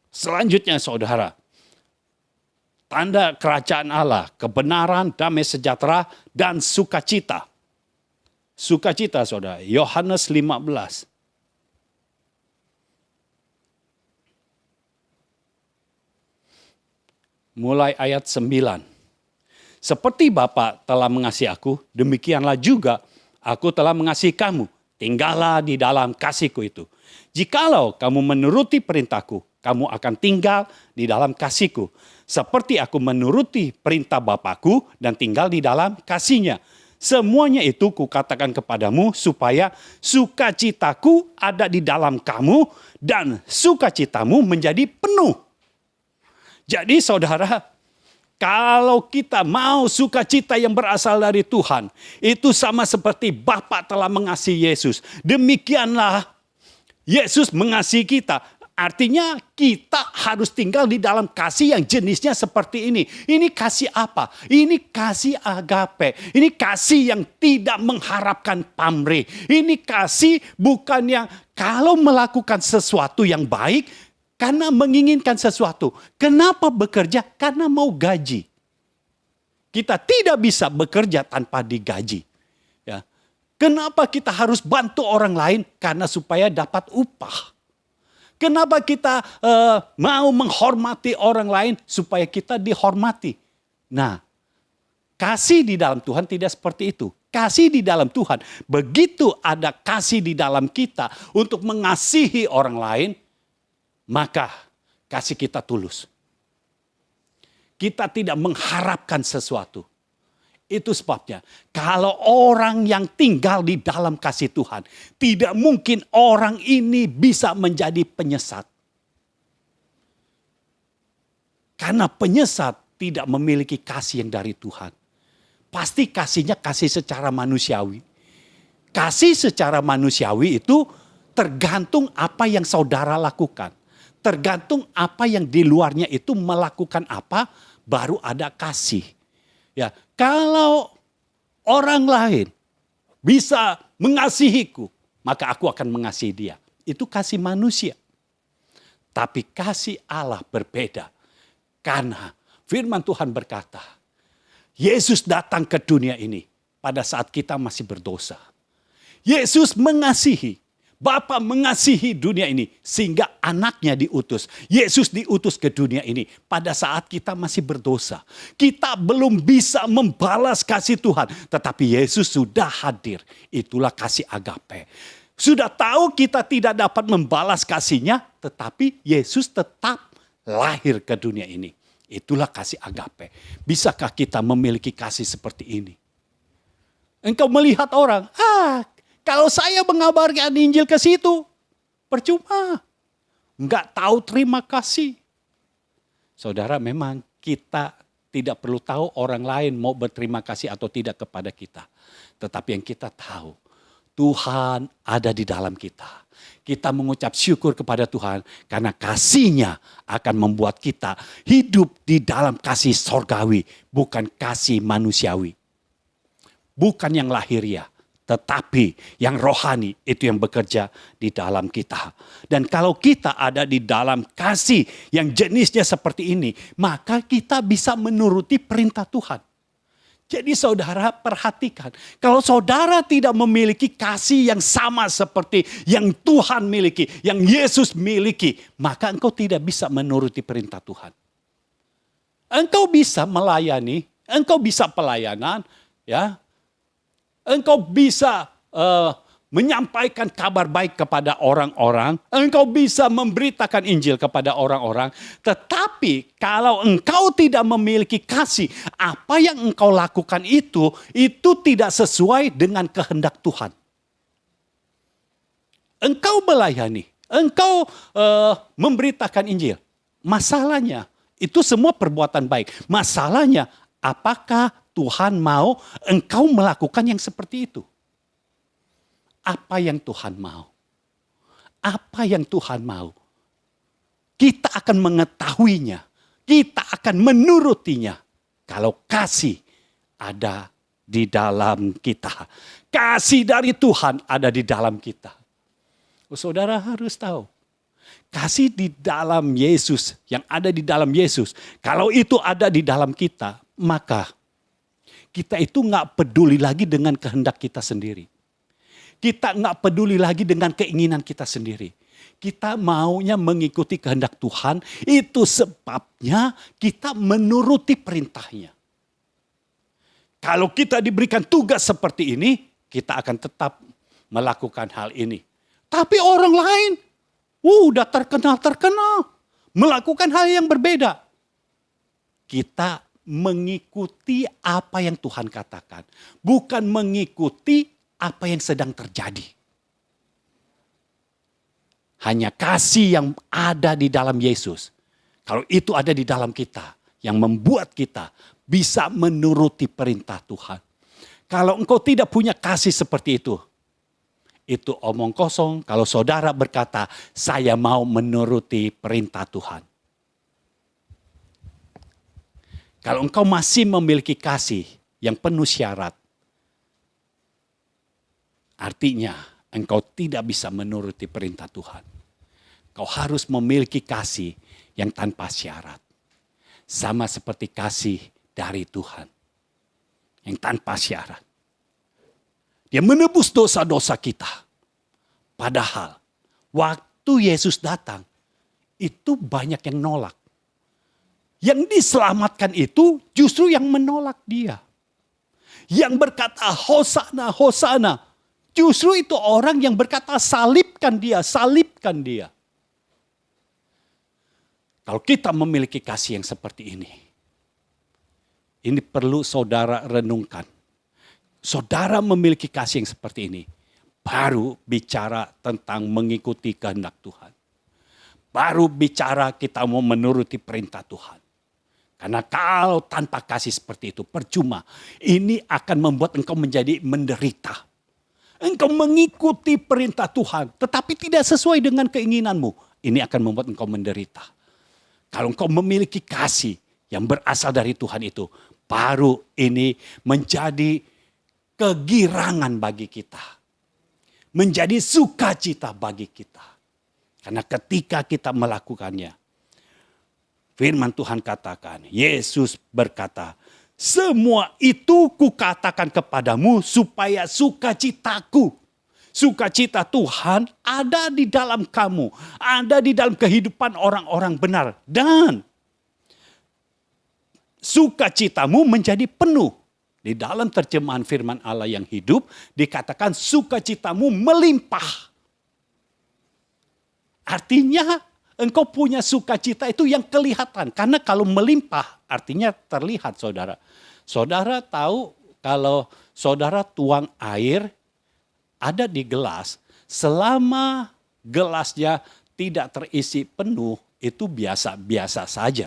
Speaker 1: Selanjutnya saudara, tanda kerajaan Allah, kebenaran, damai sejahtera, dan sukacita. Sukacita saudara, Yohanes 15. Mulai ayat 9. Seperti Bapa telah mengasihi aku, demikianlah juga aku telah mengasihi kamu. tinggallah di dalam kasihku itu. Jikalau kamu menuruti perintahku, kamu akan tinggal di dalam kasihku. Seperti aku menuruti perintah Bapakku dan tinggal di dalam kasihnya. Semuanya itu kukatakan kepadamu supaya sukacitaku ada di dalam kamu dan sukacitamu menjadi penuh. Jadi saudara, kalau kita mau sukacita yang berasal dari Tuhan, itu sama seperti Bapa telah mengasihi Yesus. Demikianlah Yesus mengasihi kita. Artinya kita harus tinggal di dalam kasih yang jenisnya seperti ini. Ini kasih apa? Ini kasih agape. Ini kasih yang tidak mengharapkan pamrih. Ini kasih bukan yang kalau melakukan sesuatu yang baik, karena menginginkan sesuatu. Kenapa bekerja? Karena mau gaji. Kita tidak bisa bekerja tanpa digaji. Ya. Kenapa kita harus bantu orang lain? Karena supaya dapat upah. Kenapa kita mau menghormati orang lain? Supaya kita dihormati. Nah, kasih di dalam Tuhan tidak seperti itu. Kasih di dalam Tuhan, begitu ada kasih di dalam kita untuk mengasihi orang lain, maka kasih kita tulus. Kita tidak mengharapkan sesuatu. Itu sebabnya kalau orang yang tinggal di dalam kasih Tuhan, tidak mungkin orang ini bisa menjadi penyesat. Karena penyesat tidak memiliki kasih yang dari Tuhan. Pasti kasihnya kasih secara manusiawi. Kasih secara manusiawi itu tergantung apa yang saudara lakukan. Tergantung apa yang di luarnya itu melakukan apa, baru ada kasih. Ya, kalau orang lain bisa mengasihiku, maka aku akan mengasihi dia. Itu kasih manusia. Tapi kasih Allah berbeda. Karena firman Tuhan berkata, Yesus datang ke dunia ini pada saat kita masih berdosa. Yesus mengasihi. Bapa mengasihi dunia ini sehingga anaknya diutus. Yesus diutus ke dunia ini pada saat kita masih berdosa. Kita belum bisa membalas kasih Tuhan. Tetapi Yesus sudah hadir. Itulah kasih agape. Sudah tahu kita tidak dapat membalas kasihnya. Tetapi Yesus tetap lahir ke dunia ini. Itulah kasih agape. Bisakah kita memiliki kasih seperti ini? Engkau melihat orang, kalau saya mengabarkan Injil ke situ, percuma. Enggak tahu terima kasih. Saudara, memang kita tidak perlu tahu orang lain mau berterima kasih atau tidak kepada kita. Tetapi yang kita tahu, Tuhan ada di dalam kita. Kita mengucap syukur kepada Tuhan karena kasih-Nya akan membuat kita hidup di dalam kasih sorgawi, bukan kasih manusiawi. Bukan yang lahiriah. Tetapi yang rohani itu yang bekerja di dalam kita. Dan kalau kita ada di dalam kasih yang jenisnya seperti ini, maka kita bisa menuruti perintah Tuhan. Jadi saudara perhatikan, kalau saudara tidak memiliki kasih yang sama seperti yang Tuhan miliki, yang Yesus miliki, maka engkau tidak bisa menuruti perintah Tuhan. Engkau bisa melayani, engkau bisa pelayanan, ya. Engkau bisa menyampaikan kabar baik kepada orang-orang. Engkau bisa memberitakan Injil kepada orang-orang. Tetapi kalau engkau tidak memiliki kasih, apa yang engkau lakukan itu tidak sesuai dengan kehendak Tuhan. Engkau melayani, engkau memberitakan Injil. Masalahnya, itu semua perbuatan baik. Masalahnya, apakah Tuhan mau engkau melakukan yang seperti itu? Apa yang Tuhan mau? Apa yang Tuhan mau? Kita akan mengetahuinya. Kita akan menurutinya. Kalau kasih ada di dalam kita. Kasih dari Tuhan ada di dalam kita. Saudara harus tahu. Kasih di dalam Yesus, yang ada di dalam Yesus. Kalau itu ada di dalam kita, maka kita itu gak peduli lagi dengan kehendak kita sendiri. Kita gak peduli lagi dengan keinginan kita sendiri. Kita maunya mengikuti kehendak Tuhan. Itu sebabnya kita menuruti perintahnya. Kalau kita diberikan tugas seperti ini, kita akan tetap melakukan hal ini. Tapi orang lain, udah terkenal, melakukan hal yang berbeda. Kita mengikuti apa yang Tuhan katakan, bukan mengikuti apa yang sedang terjadi. Hanya kasih yang ada di dalam Yesus, kalau itu ada di dalam kita, yang membuat kita bisa menuruti perintah Tuhan. Kalau engkau tidak punya kasih seperti itu omong kosong. Kalau saudara berkata, saya mau menuruti perintah Tuhan. Kalau engkau masih memiliki kasih yang penuh syarat, artinya engkau tidak bisa menuruti perintah Tuhan. Kau harus memiliki kasih yang tanpa syarat. Sama seperti kasih dari Tuhan. Yang tanpa syarat. Dia menebus dosa-dosa kita. Padahal waktu Yesus datang, itu banyak yang nolak. Yang diselamatkan itu justru yang menolak dia. Yang berkata Hosana, Hosana. Justru itu orang yang berkata salibkan dia, salibkan dia. Kalau kita memiliki kasih yang seperti ini perlu saudara renungkan. Saudara memiliki kasih yang seperti ini, baru bicara tentang mengikuti kehendak Tuhan. Baru bicara kita mau menuruti perintah Tuhan. Karena kalau tanpa kasih seperti itu, percuma. Ini akan membuat engkau menjadi menderita. Engkau mengikuti perintah Tuhan, tetapi tidak sesuai dengan keinginanmu. Ini akan membuat engkau menderita. Kalau engkau memiliki kasih yang berasal dari Tuhan itu, baru ini menjadi kegirangan bagi kita. Menjadi sukacita bagi kita. Karena ketika kita melakukannya, firman Tuhan katakan, Yesus berkata, semua itu kukatakan kepadamu supaya sukacitaku. Sukacita Tuhan ada di dalam kamu. Ada di dalam kehidupan orang-orang benar. Dan sukacitamu menjadi penuh. Di dalam terjemahan firman Allah yang hidup dikatakan sukacitamu melimpah. Artinya engkau punya sukacita itu yang kelihatan. Karena kalau melimpah artinya terlihat saudara. Saudara tahu kalau saudara tuang air ada di gelas. Selama gelasnya tidak terisi penuh itu biasa-biasa saja.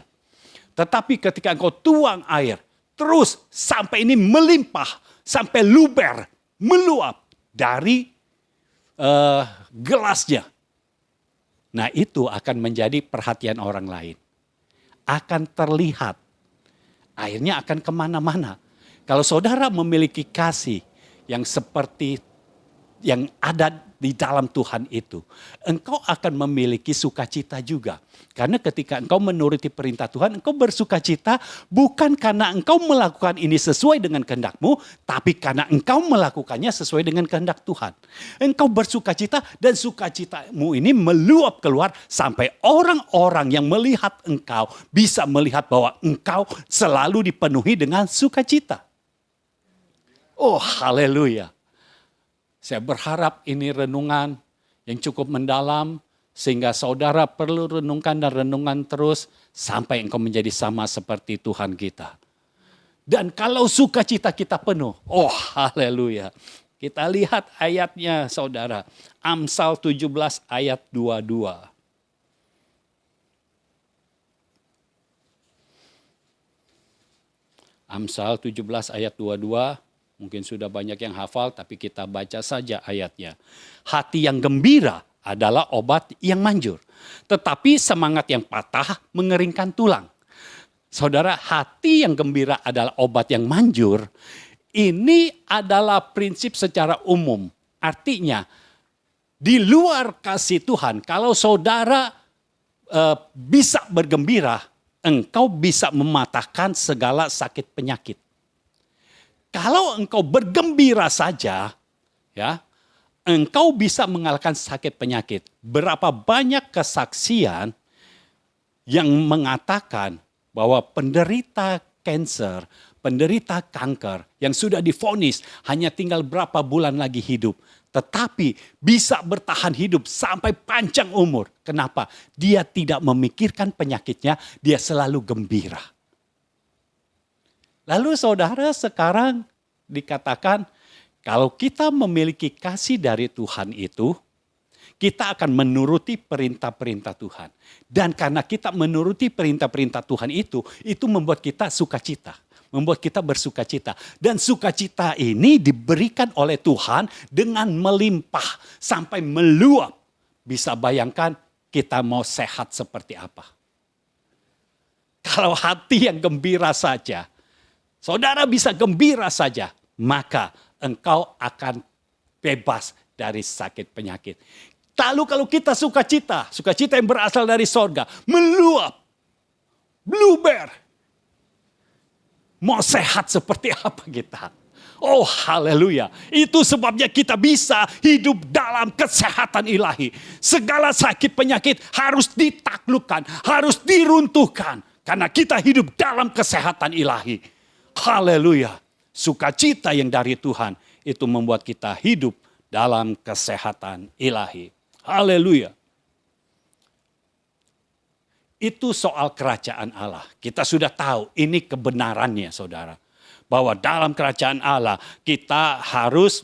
Speaker 1: Tetapi ketika engkau tuang air terus sampai ini melimpah. Sampai luber, meluap dari gelasnya. Nah itu akan menjadi perhatian orang lain. Akan terlihat. Akhirnya akan kemana-mana. Kalau saudara memiliki kasih yang seperti yang ada di dalam Tuhan itu, engkau akan memiliki sukacita juga. Karena ketika engkau menuruti perintah Tuhan, engkau bersukacita bukan karena engkau melakukan ini sesuai dengan kehendakmu, tapi karena engkau melakukannya sesuai dengan kehendak Tuhan. Engkau bersukacita dan sukacitamu ini meluap keluar sampai orang-orang yang melihat engkau bisa melihat bahwa engkau selalu dipenuhi dengan sukacita. Oh haleluya. Saya berharap ini renungan yang cukup mendalam sehingga saudara perlu renungkan dan renungan terus sampai engkau menjadi sama seperti Tuhan kita. Dan kalau sukacita kita penuh, oh haleluya. Kita lihat ayatnya saudara. Amsal 17 ayat 22. Amsal 17 ayat 22. Mungkin sudah banyak yang hafal, tapi kita baca saja ayatnya. Hati yang gembira adalah obat yang manjur. Tetapi semangat yang patah mengeringkan tulang. Saudara, hati yang gembira adalah obat yang manjur. Ini adalah prinsip secara umum. Artinya, di luar kasih Tuhan, kalau saudara bisa bergembira, engkau bisa mematahkan segala sakit penyakit. Kalau engkau bergembira saja, ya, engkau bisa mengalahkan sakit penyakit. Berapa banyak kesaksian yang mengatakan bahwa penderita kanker, penderita kanker yang sudah divonis hanya tinggal berapa bulan lagi hidup, tetapi bisa bertahan hidup sampai panjang umur. Kenapa? Dia tidak memikirkan penyakitnya, dia selalu gembira. Lalu saudara, sekarang dikatakan kalau kita memiliki kasih dari Tuhan itu, kita akan menuruti perintah-perintah Tuhan. Dan karena kita menuruti perintah-perintah Tuhan itu membuat kita sukacita. Membuat kita bersukacita. Dan sukacita ini diberikan oleh Tuhan dengan melimpah sampai meluap. Bisa bayangkan kita mau sehat seperti apa. Kalau hati yang gembira saja, saudara bisa gembira saja, maka engkau akan bebas dari sakit penyakit. Lalu kalau kita sukacita yang berasal dari sorga, meluap, blueber. Mau sehat seperti apa kita? Oh haleluya. Itu sebabnya kita bisa hidup dalam kesehatan ilahi. Segala sakit penyakit harus ditaklukkan, harus diruntuhkan. Karena kita hidup dalam kesehatan ilahi. Haleluya. Sukacita yang dari Tuhan itu membuat kita hidup dalam kesehatan ilahi. Haleluya. Itu soal kerajaan Allah. Kita sudah tahu ini kebenarannya saudara. Bahwa dalam kerajaan Allah kita harus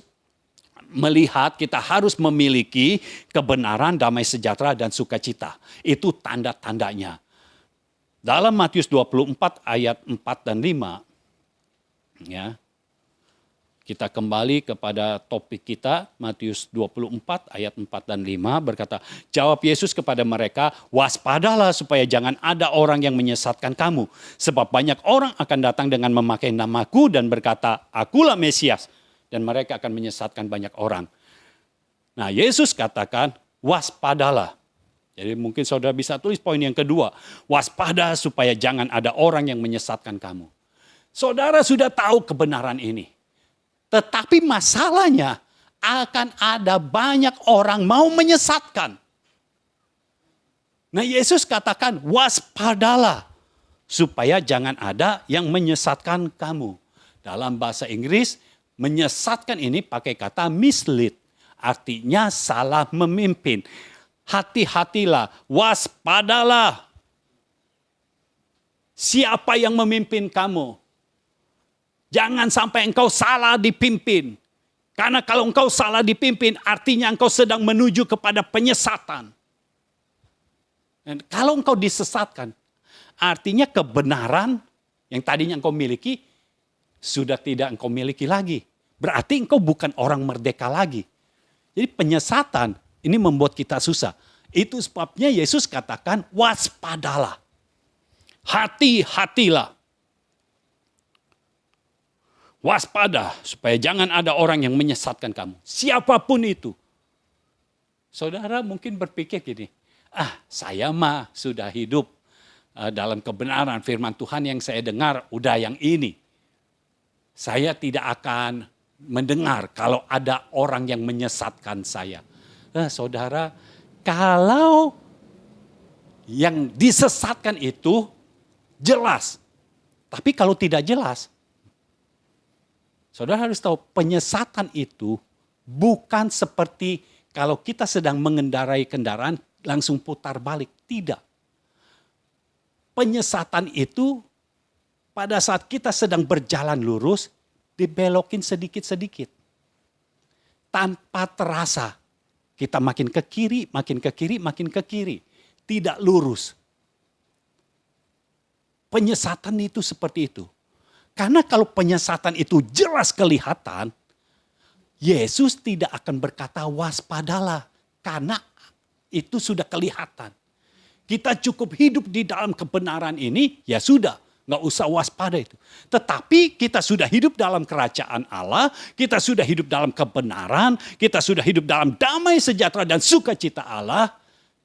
Speaker 1: melihat, kita harus memiliki kebenaran, damai sejahtera dan sukacita. Itu tanda-tandanya. Dalam Matius 24 ayat 4 dan 5. Ya. Kita kembali kepada topik kita, Matius 24 ayat 4 dan 5 berkata, jawab Yesus kepada mereka, waspadalah supaya jangan ada orang yang menyesatkan kamu. Sebab banyak orang akan datang dengan memakai namaku dan berkata, akulah Mesias. Dan mereka akan menyesatkan banyak orang. Nah Yesus katakan, waspadalah. Jadi mungkin saudara bisa tulis poin yang kedua. Waspada supaya jangan ada orang yang menyesatkan kamu. Saudara sudah tahu kebenaran ini. Tetapi masalahnya akan ada banyak orang mau menyesatkan. Nah Yesus katakan waspadalah supaya jangan ada yang menyesatkan kamu. Dalam bahasa Inggris menyesatkan ini pakai kata mislead. Artinya salah memimpin. Hati-hatilah, waspadalah. Siapa yang memimpin kamu? Jangan sampai engkau salah dipimpin. Karena kalau engkau salah dipimpin, artinya engkau sedang menuju kepada penyesatan. Dan kalau engkau disesatkan, artinya kebenaran yang tadinya engkau miliki, sudah tidak engkau miliki lagi. Berarti engkau bukan orang merdeka lagi. Jadi penyesatan ini membuat kita susah. Itu sebabnya Yesus katakan, waspadalah. Hati-hatilah. Waspada supaya jangan ada orang yang menyesatkan kamu. Siapapun itu. Saudara mungkin berpikir gini. Saya mah sudah hidup dalam kebenaran firman Tuhan yang saya dengar. Udah yang ini. Saya tidak akan mendengar kalau ada orang yang menyesatkan saya. Saudara, kalau yang disesatkan itu jelas. Tapi kalau tidak jelas. Saudara harus tahu penyesatan itu bukan seperti kalau kita sedang mengendarai kendaraan langsung putar balik. Tidak. Penyesatan itu pada saat kita sedang berjalan lurus dibelokin sedikit-sedikit. Tanpa terasa kita makin ke kiri, makin ke kiri, makin ke kiri. Tidak lurus. Penyesatan itu seperti itu. Karena kalau penyesatan itu jelas kelihatan, Yesus tidak akan berkata waspadalah. Karena itu sudah kelihatan. Kita cukup hidup di dalam kebenaran ini, ya sudah. Nggak usah waspada itu. Tetapi kita sudah hidup dalam kerajaan Allah, kita sudah hidup dalam kebenaran, kita sudah hidup dalam damai sejahtera dan sukacita Allah.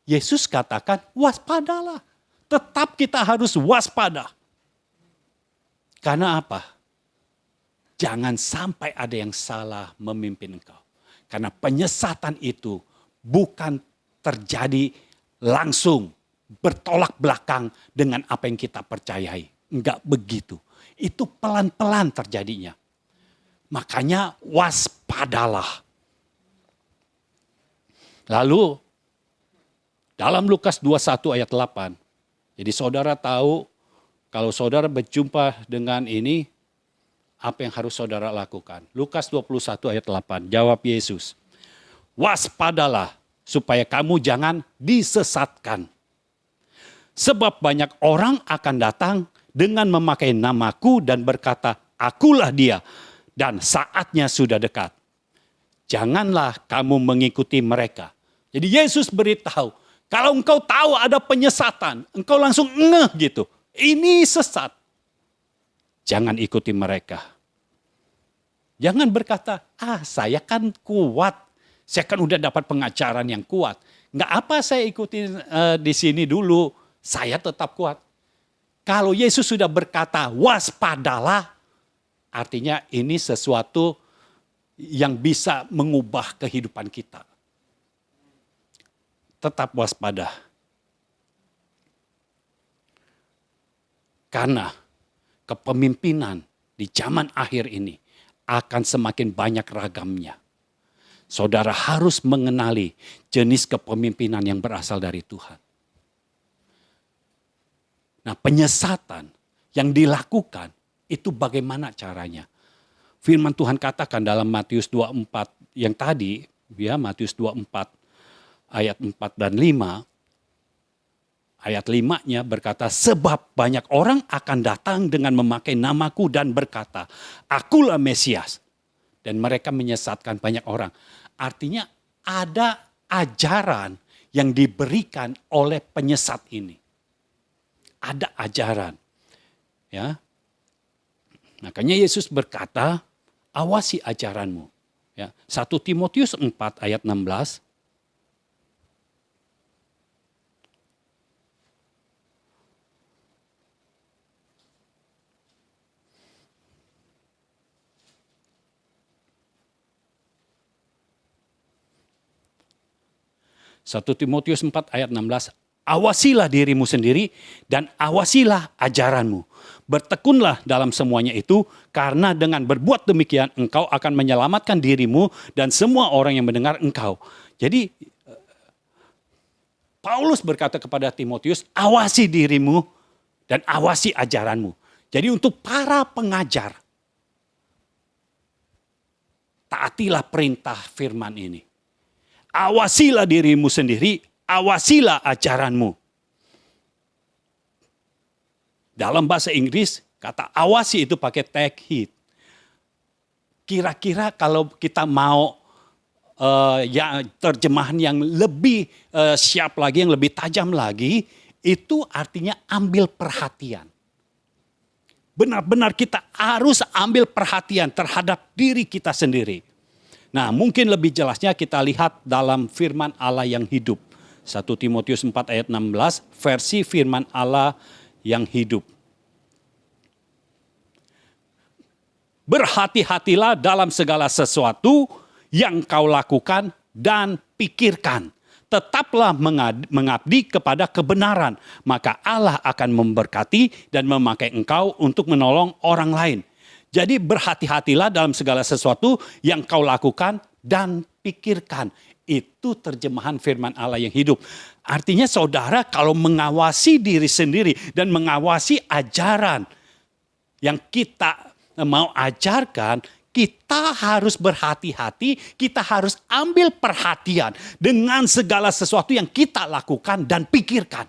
Speaker 1: Yesus katakan waspadalah. Tetap kita harus waspada. Karena apa? Jangan sampai ada yang salah memimpin engkau. Karena penyesatan itu bukan terjadi langsung bertolak belakang dengan apa yang kita percayai. Enggak begitu. Itu pelan-pelan terjadinya. Makanya waspadalah. Lalu dalam Lukas 21 ayat 8, jadi saudara tahu kalau saudara berjumpa dengan ini, apa yang harus saudara lakukan? Lukas 21 ayat 8, jawab Yesus, waspadalah supaya kamu jangan disesatkan. Sebab banyak orang akan datang dengan memakai namaku dan berkata, akulah dia, dan saatnya sudah dekat. Janganlah kamu mengikuti mereka. Jadi Yesus beritahu, kalau engkau tahu ada penyesatan, engkau langsung ngeh gitu. Ini sesat. Jangan ikuti mereka. Jangan berkata, saya kan kuat. Saya kan udah dapat pengajaran yang kuat. Nggak apa saya ikuti di sini dulu. Saya tetap kuat. Kalau Yesus sudah berkata, waspadalah. Artinya ini sesuatu yang bisa mengubah kehidupan kita. Tetap waspada. Karena kepemimpinan di zaman akhir ini akan semakin banyak ragamnya. Saudara harus mengenali jenis kepemimpinan yang berasal dari Tuhan. Nah, penyesatan yang dilakukan itu bagaimana caranya? Firman Tuhan katakan dalam Matius 24 yang tadi, ya Matius 24 ayat 4 dan 5. Ayat 5-nya berkata, sebab banyak orang akan datang dengan memakai namaku dan berkata, akulah Mesias. Dan mereka menyesatkan banyak orang. Artinya ada ajaran yang diberikan oleh penyesat ini. Ada ajaran. Ya. Makanya Yesus berkata, awasi ajaranmu. Ya. 1 Timotius 4 ayat 16. 1 Timotius 4 ayat 16, awasilah dirimu sendiri dan awasilah ajaranmu. Bertekunlah dalam semuanya itu, karena dengan berbuat demikian engkau akan menyelamatkan dirimu dan semua orang yang mendengar engkau. Jadi Paulus berkata kepada Timotius, awasi dirimu dan awasi ajaranmu. Jadi untuk para pengajar, taatilah perintah firman ini. Awasilah dirimu sendiri, awasilah ajaranmu. Dalam bahasa Inggris, kata awasi itu pakai take heed. Kira-kira kalau kita mau ya terjemahan yang lebih siap lagi, yang lebih tajam lagi, itu artinya ambil perhatian. Benar-benar kita harus ambil perhatian terhadap diri kita sendiri. Nah, mungkin lebih jelasnya kita lihat dalam firman Allah yang hidup. 1 Timotius 4 ayat 16, versi firman Allah yang hidup. Berhati-hatilah dalam segala sesuatu yang kau lakukan dan pikirkan. Tetaplah mengabdi kepada kebenaran, maka Allah akan memberkati dan memakai engkau untuk menolong orang lain. Jadi berhati-hatilah dalam segala sesuatu yang kau lakukan dan pikirkan. Itu terjemahan firman Allah yang hidup. Artinya saudara kalau mengawasi diri sendiri dan mengawasi ajaran yang kita mau ajarkan, kita harus berhati-hati, kita harus ambil perhatian dengan segala sesuatu yang kita lakukan dan pikirkan.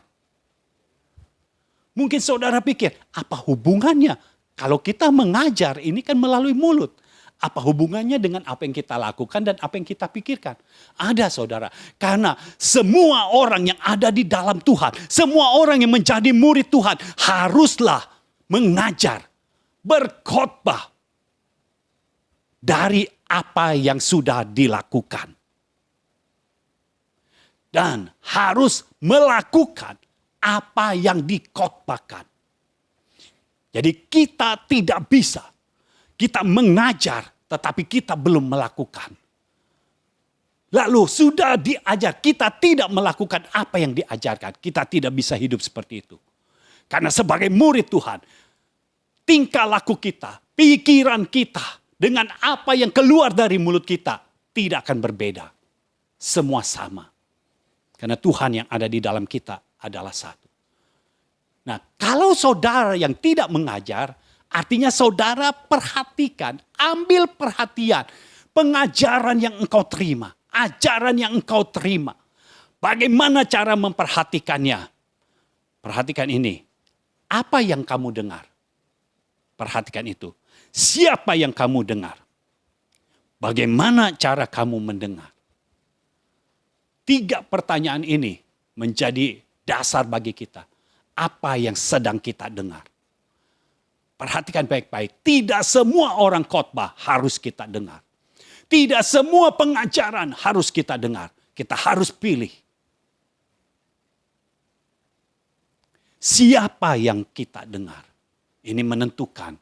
Speaker 1: Mungkin saudara pikir, apa hubungannya? Kalau kita mengajar ini kan melalui mulut. Apa hubungannya dengan apa yang kita lakukan dan apa yang kita pikirkan? Ada saudara. Karena semua orang yang ada di dalam Tuhan, semua orang yang menjadi murid Tuhan haruslah mengajar, berkhotbah dari apa yang sudah dilakukan. Dan harus melakukan apa yang dikhotbahkan. Jadi kita tidak bisa, kita mengajar tetapi kita belum melakukan. Lalu sudah diajar, kita tidak melakukan apa yang diajarkan. Kita tidak bisa hidup seperti itu. Karena sebagai murid Tuhan, tingkah laku kita, pikiran kita, dengan apa yang keluar dari mulut kita, tidak akan berbeda. Semua sama. Karena Tuhan yang ada di dalam kita adalah satu. Nah, kalau saudara yang tidak mengajar, artinya saudara perhatikan, ambil perhatian pengajaran yang engkau terima, ajaran yang engkau terima. Bagaimana cara memperhatikannya? Perhatikan ini. Apa yang kamu dengar? Perhatikan itu. Siapa yang kamu dengar? Bagaimana cara kamu mendengar? 3 pertanyaan ini menjadi dasar bagi kita. Apa yang sedang kita dengar? Perhatikan baik-baik. Tidak semua orang khotbah harus kita dengar. Tidak semua pengajaran harus kita dengar. Kita harus pilih. Siapa yang kita dengar? Ini menentukan.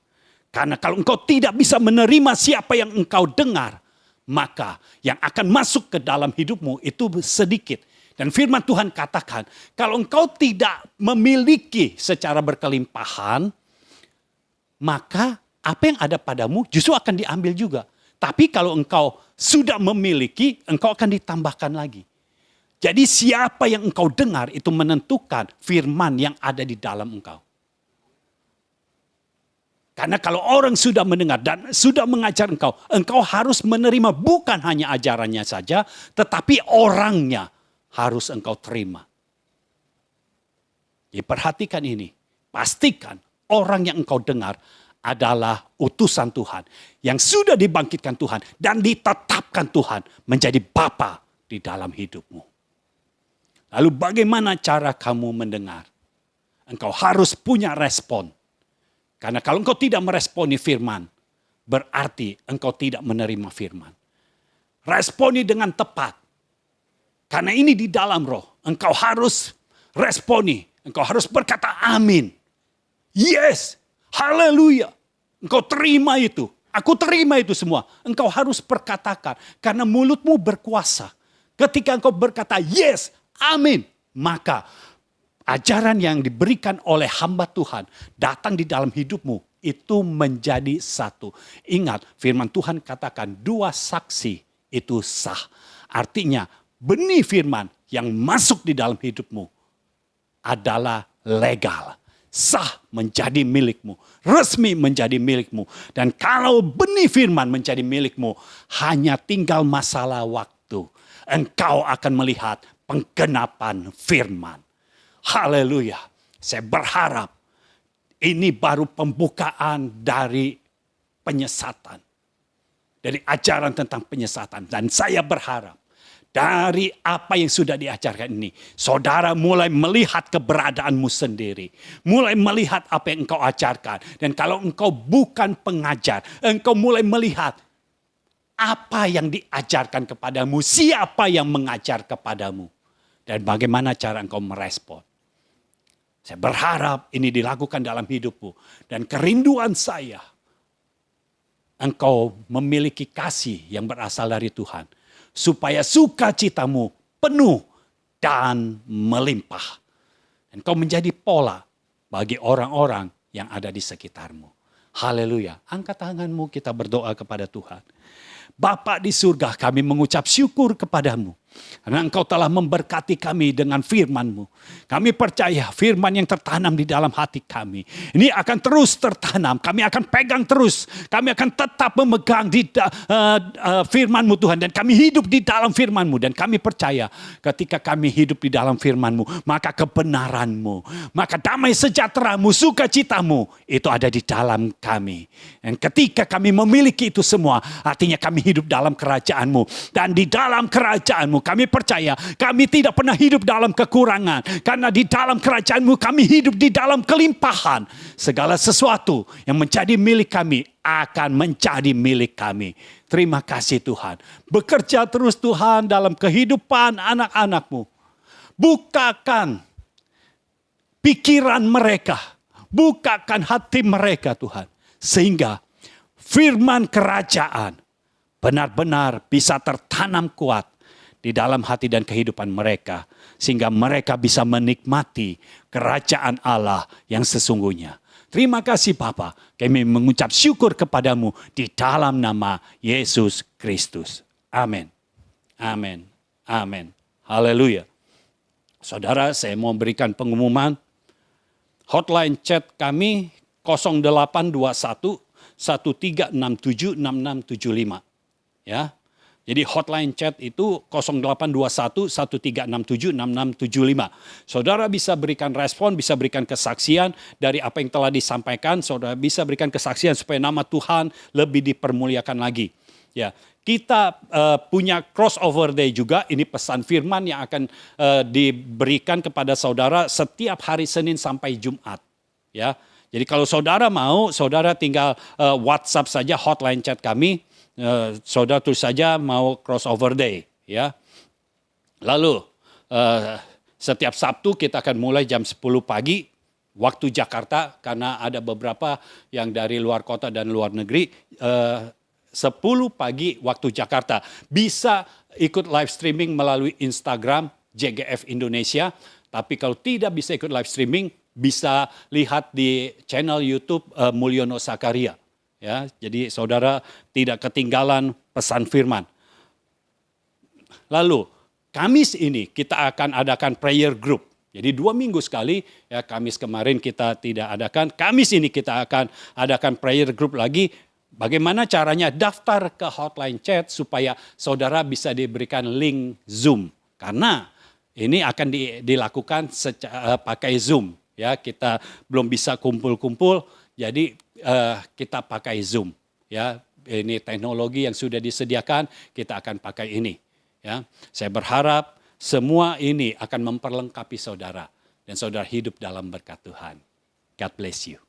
Speaker 1: Karena kalau engkau tidak bisa menerima siapa yang engkau dengar, maka yang akan masuk ke dalam hidupmu itu sedikit. Dan firman Tuhan katakan, kalau engkau tidak memiliki secara berkelimpahan, maka apa yang ada padamu justru akan diambil juga. Tapi kalau engkau sudah memiliki, engkau akan ditambahkan lagi. Jadi siapa yang engkau dengar itu menentukan firman yang ada di dalam engkau. Karena kalau orang sudah mendengar dan sudah mengajar engkau, engkau harus menerima bukan hanya ajarannya saja, tetapi orangnya harus engkau terima. Jadi perhatikan ini, pastikan orang yang engkau dengar adalah utusan Tuhan yang sudah dibangkitkan Tuhan dan ditetapkan Tuhan menjadi Bapa di dalam hidupmu. Lalu bagaimana cara kamu mendengar? Engkau harus punya respon. Karena kalau engkau tidak meresponi firman, berarti engkau tidak menerima firman. Responi dengan tepat. Karena ini di dalam roh. Engkau harus responi. Engkau harus berkata amin. Yes, haleluya. Engkau terima itu. Aku terima itu semua. Engkau harus perkatakan. Karena mulutmu berkuasa. Ketika engkau berkata yes, amin. Maka ajaran yang diberikan oleh hamba Tuhan datang di dalam hidupmu itu menjadi satu. Ingat firman Tuhan katakan 2 saksi itu sah. Artinya benih firman yang masuk di dalam hidupmu adalah legal. Sah menjadi milikmu. Resmi menjadi milikmu. Dan kalau benih firman menjadi milikmu hanya tinggal masalah waktu. Engkau akan melihat penggenapan firman. Haleluya. Saya berharap ini baru pembukaan dari penyesatan. Dari ajaran tentang penyesatan. Dan saya berharap dari apa yang sudah diajarkan ini, saudara mulai melihat keberadaanmu sendiri. Mulai melihat apa yang engkau ajarkan. Dan kalau engkau bukan pengajar, engkau mulai melihat apa yang diajarkan kepadamu, siapa yang mengajar kepadamu. Dan bagaimana cara engkau merespon. Saya berharap ini dilakukan dalam hidupmu. Dan kerinduan saya, engkau memiliki kasih yang berasal dari Tuhan. Supaya sukacitamu penuh dan melimpah. Dan engkau menjadi pola bagi orang-orang yang ada di sekitarmu. Haleluya. Angkat tanganmu, kita berdoa kepada Tuhan. Bapa di surga, kami mengucap syukur kepadamu. Karena engkau telah memberkati kami dengan firman-Mu. Kami percaya firman yang tertanam di dalam hati kami. Ini akan terus tertanam. Kami akan pegang terus. Kami akan tetap memegang di firman-Mu Tuhan. Dan kami hidup di dalam firman-Mu. Dan kami percaya ketika kami hidup di dalam firman-Mu. Maka kebenaran-Mu. Maka damai sejahtera-Mu, sukacita-Mu. Itu ada di dalam kami. Dan ketika kami memiliki itu semua. Artinya kami hidup dalam kerajaan-Mu. Dan di dalam kerajaan-Mu kami percaya kami tidak pernah hidup dalam kekurangan. Karena di dalam kerajaan-Mu kami hidup di dalam kelimpahan. Segala sesuatu yang menjadi milik kami akan menjadi milik kami. Terima kasih Tuhan. Bekerja terus Tuhan dalam kehidupan anak-anak-Mu. Bukakan pikiran mereka. Bukakan hati mereka Tuhan. Sehingga firman kerajaan benar-benar bisa tertanam kuat di dalam hati dan kehidupan mereka. Sehingga mereka bisa menikmati kerajaan Allah yang sesungguhnya. Terima kasih Bapa. Kami mengucap syukur kepadamu di dalam nama Yesus Kristus. Amin. Amin. Amin. Haleluya. Saudara, saya mau berikan pengumuman. Hotline chat kami 0821 1367 6675. Ya. Jadi hotline chat itu 0821 1367 6675. Saudara bisa berikan respon, bisa berikan kesaksian dari apa yang telah disampaikan. Saudara bisa berikan kesaksian supaya nama Tuhan lebih dipermuliakan lagi. Ya, kita punya crossover day juga. Ini pesan firman yang akan diberikan kepada saudara setiap hari Senin sampai Jumat. Ya, jadi kalau saudara mau, saudara tinggal WhatsApp saja hotline chat kami. Saudara tulis saja mau crossover day. Ya, lalu setiap Sabtu kita akan mulai jam 10 pagi waktu Jakarta karena ada beberapa yang dari luar kota dan luar negeri. 10 pagi waktu Jakarta. Bisa ikut live streaming melalui Instagram JGF Indonesia. Tapi kalau tidak bisa ikut live streaming, bisa lihat di channel YouTube Mulyono Sakaria. Ya, jadi saudara tidak ketinggalan pesan firman. Lalu, Kamis ini kita akan adakan prayer group. Jadi 2 minggu sekali, ya Kamis kemarin kita tidak adakan. Kamis ini kita akan adakan prayer group lagi. Bagaimana caranya? Daftar ke hotline chat supaya saudara bisa diberikan link Zoom. Karena ini akan dilakukan pakai Zoom. Ya, kita belum bisa kumpul-kumpul, jadi kita pakai Zoom. Ya, ini teknologi yang sudah disediakan, kita akan pakai ini. Ya, saya berharap semua ini akan memperlengkapi saudara dan saudara hidup dalam berkat Tuhan. God bless you.